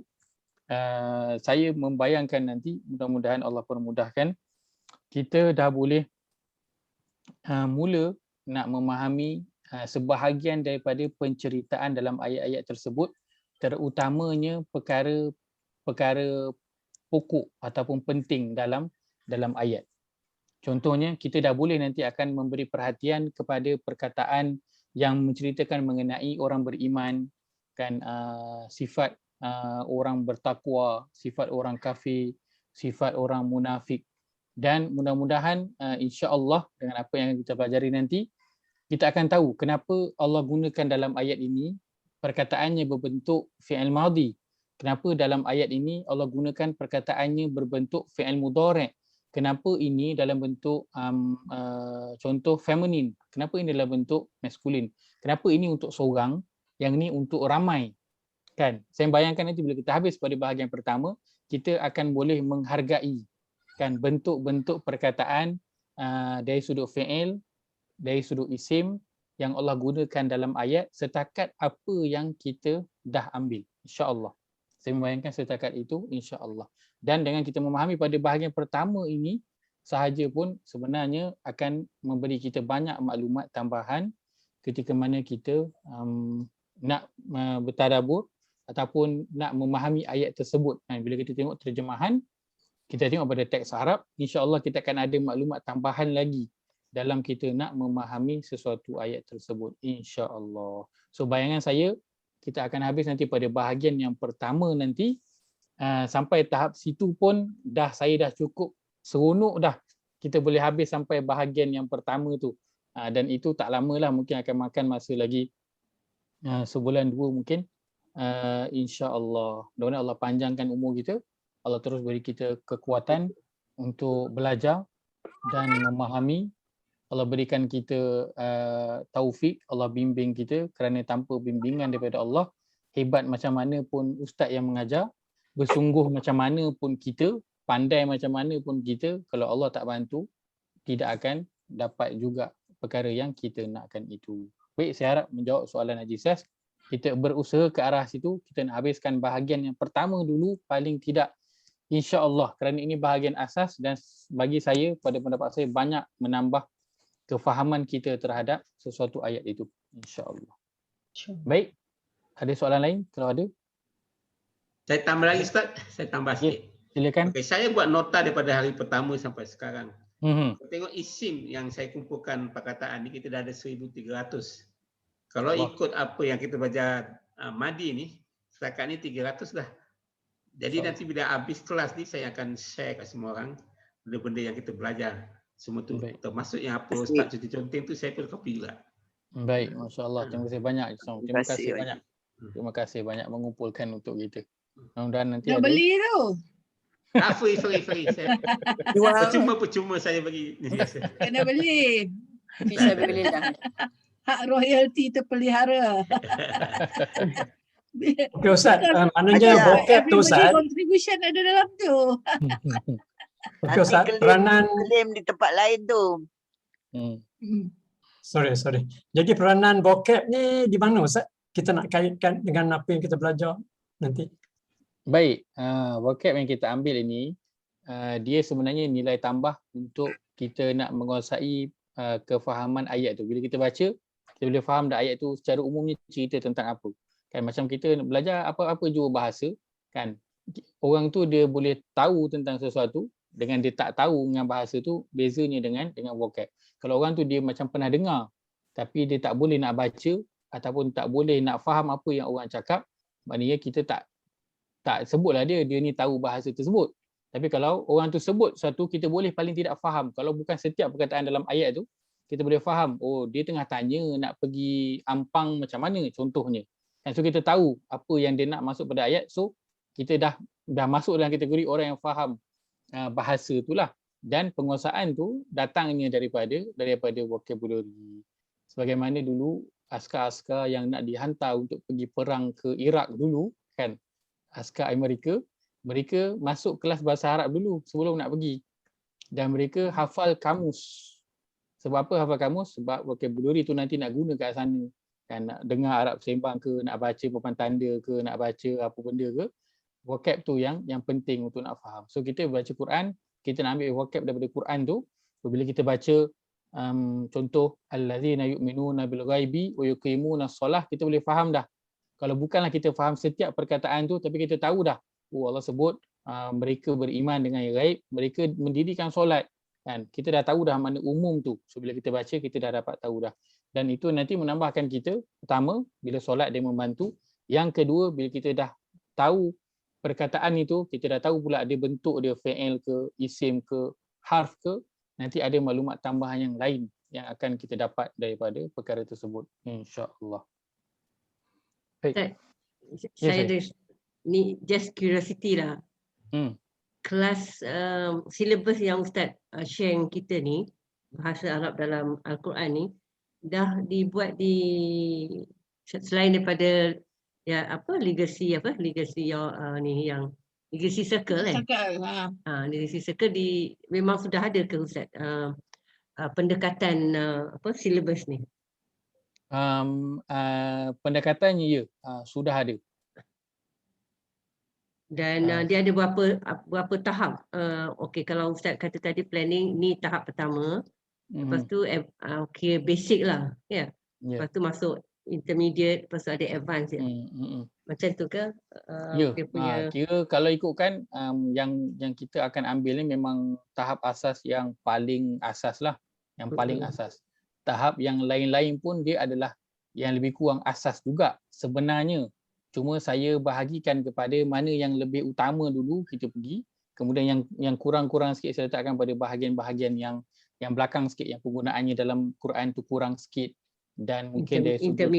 saya membayangkan nanti, mudah-mudahan Allah permudahkan, kita dah boleh mula nak memahami sebahagian daripada penceritaan dalam ayat-ayat tersebut, terutamanya perkara pokok ataupun penting dalam ayat. Contohnya, kita dah boleh nanti akan memberi perhatian kepada perkataan yang menceritakan mengenai orang beriman, kan, sifat orang bertakwa, sifat orang kafir, sifat orang munafik. Dan mudah-mudahan insya-Allah dengan apa yang kita pelajari nanti, kita akan tahu kenapa Allah gunakan dalam ayat ini perkataannya berbentuk fi'il madhi. Kenapa dalam ayat ini Allah gunakan perkataannya berbentuk fi'il mudhari'. Kenapa ini dalam bentuk contoh feminin. Kenapa ini dalam bentuk maskulin. Kenapa ini untuk seorang, yang ini untuk ramai. Kan? Saya bayangkan nanti bila kita habis pada bahagian pertama, kita akan boleh menghargai kan bentuk-bentuk perkataan dari sudut fi'il, dari sudut isim yang Allah gunakan dalam ayat setakat apa yang kita dah ambil, insya-Allah. Saya membayangkan setakat itu, insya-Allah. Dan dengan kita memahami pada bahagian pertama ini sahaja pun sebenarnya akan memberi kita banyak maklumat tambahan ketika mana kita nak bertadabbur ataupun nak memahami ayat tersebut. Bila kita tengok terjemahan, kita tengok pada teks Arab, insya-Allah kita akan ada maklumat tambahan lagi dalam kita nak memahami sesuatu ayat tersebut, insya-Allah. So bayangan saya, kita akan habis nanti pada bahagian yang pertama nanti. Sampai tahap situ pun saya dah cukup seronok dah. Kita boleh habis sampai bahagian yang pertama tu. Dan itu tak lama lah, mungkin akan makan masa lagi sebulan dua mungkin. InsyaAllah. Mudah-mudahan Allah panjangkan umur kita. Allah terus beri kita kekuatan untuk belajar dan memahami. Allah berikan kita taufik, Allah bimbing kita, kerana tanpa bimbingan daripada Allah, hebat macam mana pun ustaz yang mengajar, bersungguh macam mana pun kita, pandai macam mana pun kita, kalau Allah tak bantu, tidak akan dapat juga perkara yang kita nakkan itu. Baik, saya harap menjawab soalan Haji Sas. Kita berusaha ke arah situ, kita nak habiskan bahagian yang pertama dulu, paling tidak, insya-Allah, kerana ini bahagian asas dan bagi saya, pada pendapat saya, banyak menambah kefahaman kita terhadap sesuatu ayat itu, insya-Allah. Baik, ada soalan lain kalau ada? Saya tambah lagi Ustaz, saya tambah sikit. Silakan. Okay, saya buat nota daripada hari pertama sampai sekarang. Tengok isim yang saya kumpulkan perkataan ni, kita dah ada 1,300. Kalau ikut apa yang kita baca Madi ni, setakat ni 300 dah. Jadi nanti bila habis kelas ni, saya akan share kat semua orang benda-benda yang kita belajar. Semua tu termasuk yang apa Ustaz contoh-contoh tu saya pun copy juga. Baik, masya-Allah. Terima kasih banyak. Terima kasih banyak. Terima kasih banyak mengumpulkan untuk kita. Mudah-mudahan nanti nak beli tu. Free. Percuma saya bagi. Kena beli. Bisa beli dah. Hak royalty terpelihara. Okey Ustaz, maknanya bokep tu Ustaz. Contribution ada dalam tu. Okey Ustaz, peranan klaim di tempat lain tu. Sorry. Jadi peranan vocab ni di mana Ustaz? Kita nak kaitkan dengan apa yang kita belajar nanti. Baik, vocab yang kita ambil ini dia sebenarnya nilai tambah untuk kita nak menguasai kefahaman ayat tu. Bila kita baca, kita boleh faham dah ayat tu secara umumnya cerita tentang apa. Kan macam kita belajar apa-apa jua bahasa, kan. Orang tu dia boleh tahu tentang sesuatu dengan dia tak tahu dengan bahasa tu, bezanya dengan vocab. Kalau orang tu dia macam pernah dengar tapi dia tak boleh nak baca ataupun tak boleh nak faham apa yang orang cakap, maknanya kita tak sebutlah dia ni tahu bahasa tersebut. Tapi kalau orang tu sebut sesuatu, kita boleh paling tidak faham. Kalau bukan setiap perkataan dalam ayat tu, kita boleh faham, oh dia tengah tanya nak pergi Ampang macam mana contohnya. Dan so kita tahu apa yang dia nak masuk pada ayat, so kita dah masuk dalam kategori orang yang faham bahasa itulah. Dan penguasaan tu datangnya daripada vocabulary. Sebagaimana dulu askar-askar yang nak dihantar untuk pergi perang ke Iraq dulu, kan, askar Amerika, mereka masuk kelas bahasa Arab dulu sebelum nak pergi. Dan mereka hafal kamus. Sebab apa hafal kamus? Sebab vocabulary tu nanti nak guna kat sana. Kan, nak dengar Arab sembang ke, nak baca papan tanda ke, nak baca apa benda ke, vocab tu yang penting untuk nak faham. So kita baca Quran, kita nak ambil vocab daripada Quran tu. Bila kita baca contoh allazina yu'minuna bil ghaibi wa yuqimuna shalah, kita boleh faham dah. Kalau bukanlah kita faham setiap perkataan tu, tapi kita tahu dah, Allah sebut mereka beriman dengan yang gaib, mereka mendirikan solat, kan, kita dah tahu dah mana umum tu. So bila kita baca, kita dah dapat tahu dah. Dan itu nanti menambahkan kita, pertama, bila solat dia membantu. Yang kedua, bila kita dah tahu perkataan itu, kita dah tahu pula dia bentuk dia fi'il ke, isim ke, harf ke, nanti ada maklumat tambahan yang lain yang akan kita dapat daripada perkara tersebut, insya-Allah. Baik. Saya ada ni just curiosity lah. Kelas silibus yang Ustaz share kita ni, bahasa Arab dalam Al-Quran ni, dah dibuat di selain daripada legacy ni yang legacy circle legacy circle memang sudah ada ke Ustaz pendekatan silibus ni? Pendekatannya ya, sudah ada. Dan dia ada berapa tahap? Okey, kalau Ustaz kata tadi planning ni tahap pertama. Lepas tu basic lah, ya. Lepas tu masuk intermediate, lepas tu ada advance ya. Macam tu ke? Kira kalau ikutkan yang kita akan ambil ni memang tahap asas yang paling asas lah, yang paling asas. Tahap yang lain-lain pun dia adalah yang lebih kurang asas juga sebenarnya. Cuma saya bahagikan kepada mana yang lebih utama dulu kita pergi, kemudian yang kurang-kurang sikit saya letakkan pada bahagian-bahagian yang belakang sikit, yang penggunaannya dalam Quran tu kurang sikit, dan mungkin dari sudut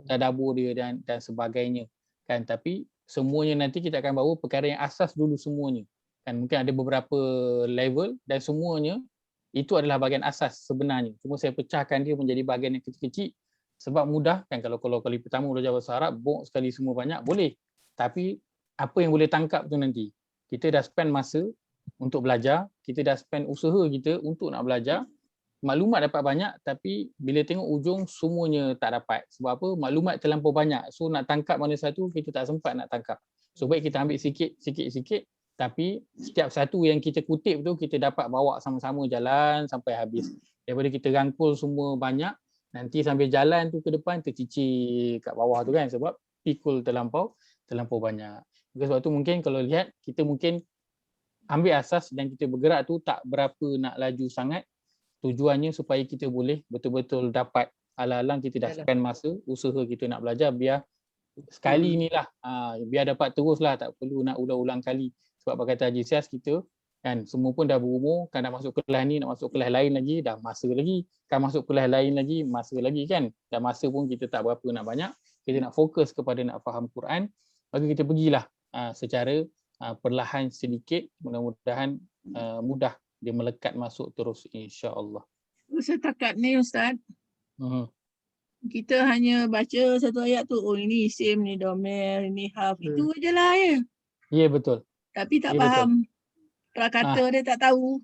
tadabbur dia dan sebagainya, kan. Tapi semuanya nanti kita akan bawa perkara yang asas dulu semuanya, kan. Mungkin ada beberapa level dan semuanya itu adalah bahagian asas sebenarnya. Cuma saya pecahkan dia menjadi bahagian yang kecil-kecil sebab mudah, kan. Kalau kali pertama belajar bahasa Arab, bok sekali semua banyak, boleh. Tapi apa yang boleh tangkap tu nanti. Kita dah spend masa untuk belajar, kita dah spend usaha kita untuk nak belajar, maklumat dapat banyak tapi bila tengok ujung semuanya tak dapat. Sebab apa? Maklumat terlampau banyak. So nak tangkap mana satu kita tak sempat nak tangkap. So baik kita ambil sikit-sikit tapi setiap satu yang kita kutip tu kita dapat bawa sama-sama jalan sampai habis. Daripada kita rangkul semua banyak, nanti sambil jalan tu ke depan tercicir kat bawah tu, kan, sebab pikul terlampau banyak. Sebab tu mungkin kalau lihat kita mungkin ambil asas dan kita bergerak tu tak berapa nak laju sangat. Tujuannya supaya kita boleh betul-betul dapat. Alang-alang kita dah spend masa, usaha kita nak belajar, biar sekali inilah, biar dapat terus lah, tak perlu nak ulang-ulang kali. Sebab kata Haji Sias, kita kan semua pun dah berumur, kan, dah masuk kelas ni, nak masuk kelas lain lagi, dah masa lagi, kan masuk kelas lain lagi, masa lagi, kan. Dah masa pun kita tak berapa nak banyak, kita nak fokus kepada nak faham Quran, maka kita pergilah secara perlahan sedikit, mudah-mudahan mudah dia melekat masuk terus, insya-Allah. Setakat ni Ustaz, kita hanya baca satu ayat tu, oh ini isim, ni domer, ini harf, itu je lah ya. Ya, betul. Tapi tak faham. prakata dia tak tahu.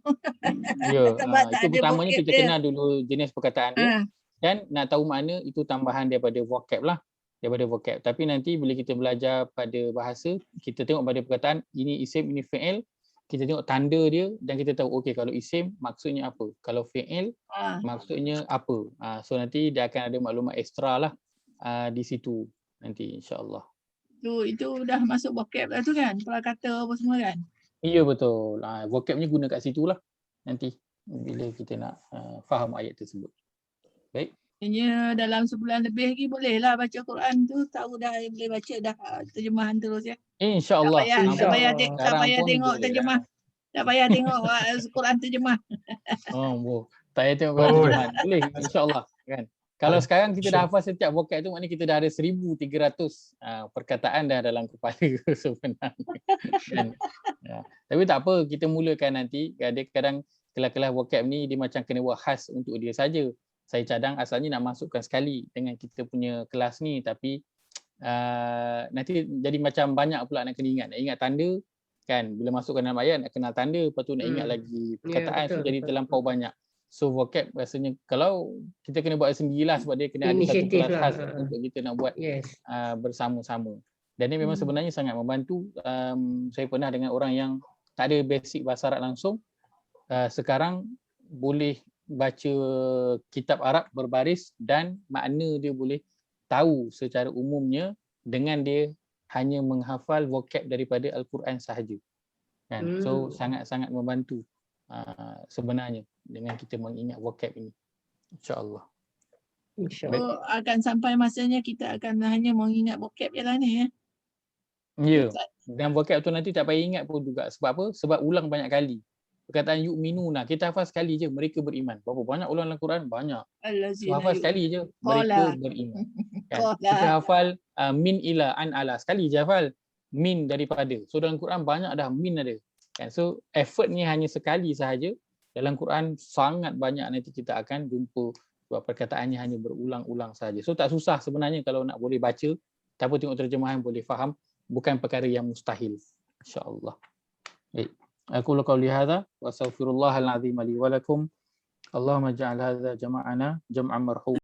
Ya, Sebab tak itu ada pertamanya vocab kita dia. kenal dulu jenis perkataan dia. Dan nak tahu makna itu tambahan daripada vocab lah. Daripada vocab. Tapi nanti bila kita belajar pada bahasa, kita tengok pada perkataan, ini isim, ini fi'il. Kita tengok tanda dia dan kita tahu, okey kalau isim maksudnya apa. Kalau fi'il maksudnya apa. So nanti dia akan ada maklumat ekstra lah di situ nanti insyaAllah. Itu dah masuk vocab lah tu kan? Prakata apa semua kan? Ya betul. Vocabnya guna kat situ lah nanti bila kita nak faham ayat tersebut. Baik. Hanya dalam sebulan lebih lagi boleh lah baca Quran tu, tahu dah, boleh baca dah terjemahan terus ya. InsyaAllah. Tak payah tengok terjemah. Tak payah tengok Quran terjemah. Tak payah tengok Quran terjemahan. Boleh insyaAllah kan. Kalau sekarang kita dah hafal setiap vocab tu, maknanya kita dah ada 1,300 perkataan dah dalam kepala sebenarnya. Kan? Tapi tak apa, kita mulakan nanti. Kadang-kadang kelas-kelas vocab ni dia macam kena buat khas untuk dia saja. Saya cadang asalnya nak masukkan sekali dengan kita punya kelas ni, tapi nanti jadi macam banyak pula nak kena ingat. Nak ingat tanda kan, bila masukkan dalam ayat nak kenal tanda, lepas tu nak ingat lagi perkataan, so jadi terlampau banyak. So vocab rasanya kalau kita kena buat sendirilah, sebab dia kena ada satu kelas khas untuk kita nak buat bersama-sama. Dan ini memang sebenarnya sangat membantu. Saya pernah dengan orang yang tak ada basic bahasa Arab langsung, sekarang boleh baca kitab Arab berbaris dan makna dia boleh tahu secara umumnya dengan dia hanya menghafal vocab daripada Al-Quran sahaja. Kan? So sangat-sangat membantu sebenarnya dengan kita mengingat vocab ini. InsyaAllah. So akan sampai masanya kita akan hanya mengingat vocab je lah ni ya. Ya. Dan vocab tu nanti tak payah ingat pun juga. Sebab apa? Sebab ulang banyak kali. Perkataan yu'minuna, kita hafal sekali je, mereka beriman. Berapa banyak ulang dalam Quran? Banyak. So, hafal sekali je, mereka beriman. Kan? Kita hafal min ila an ala, sekali je hafal min daripada. So dalam Quran banyak dah min ada. Kan? So effort ni hanya sekali sahaja. Dalam Quran sangat banyak nanti kita akan jumpa sebab perkataannya hanya berulang-ulang sahaja. So tak susah sebenarnya kalau nak boleh baca, tanpa tengok terjemahan boleh faham. Bukan perkara yang mustahil. InsyaAllah. Baik. Aku qauli hadza wa astaghfirullahal azim li wa lakum. Allahumma ja'al hadza jama'ana jam'an marhum.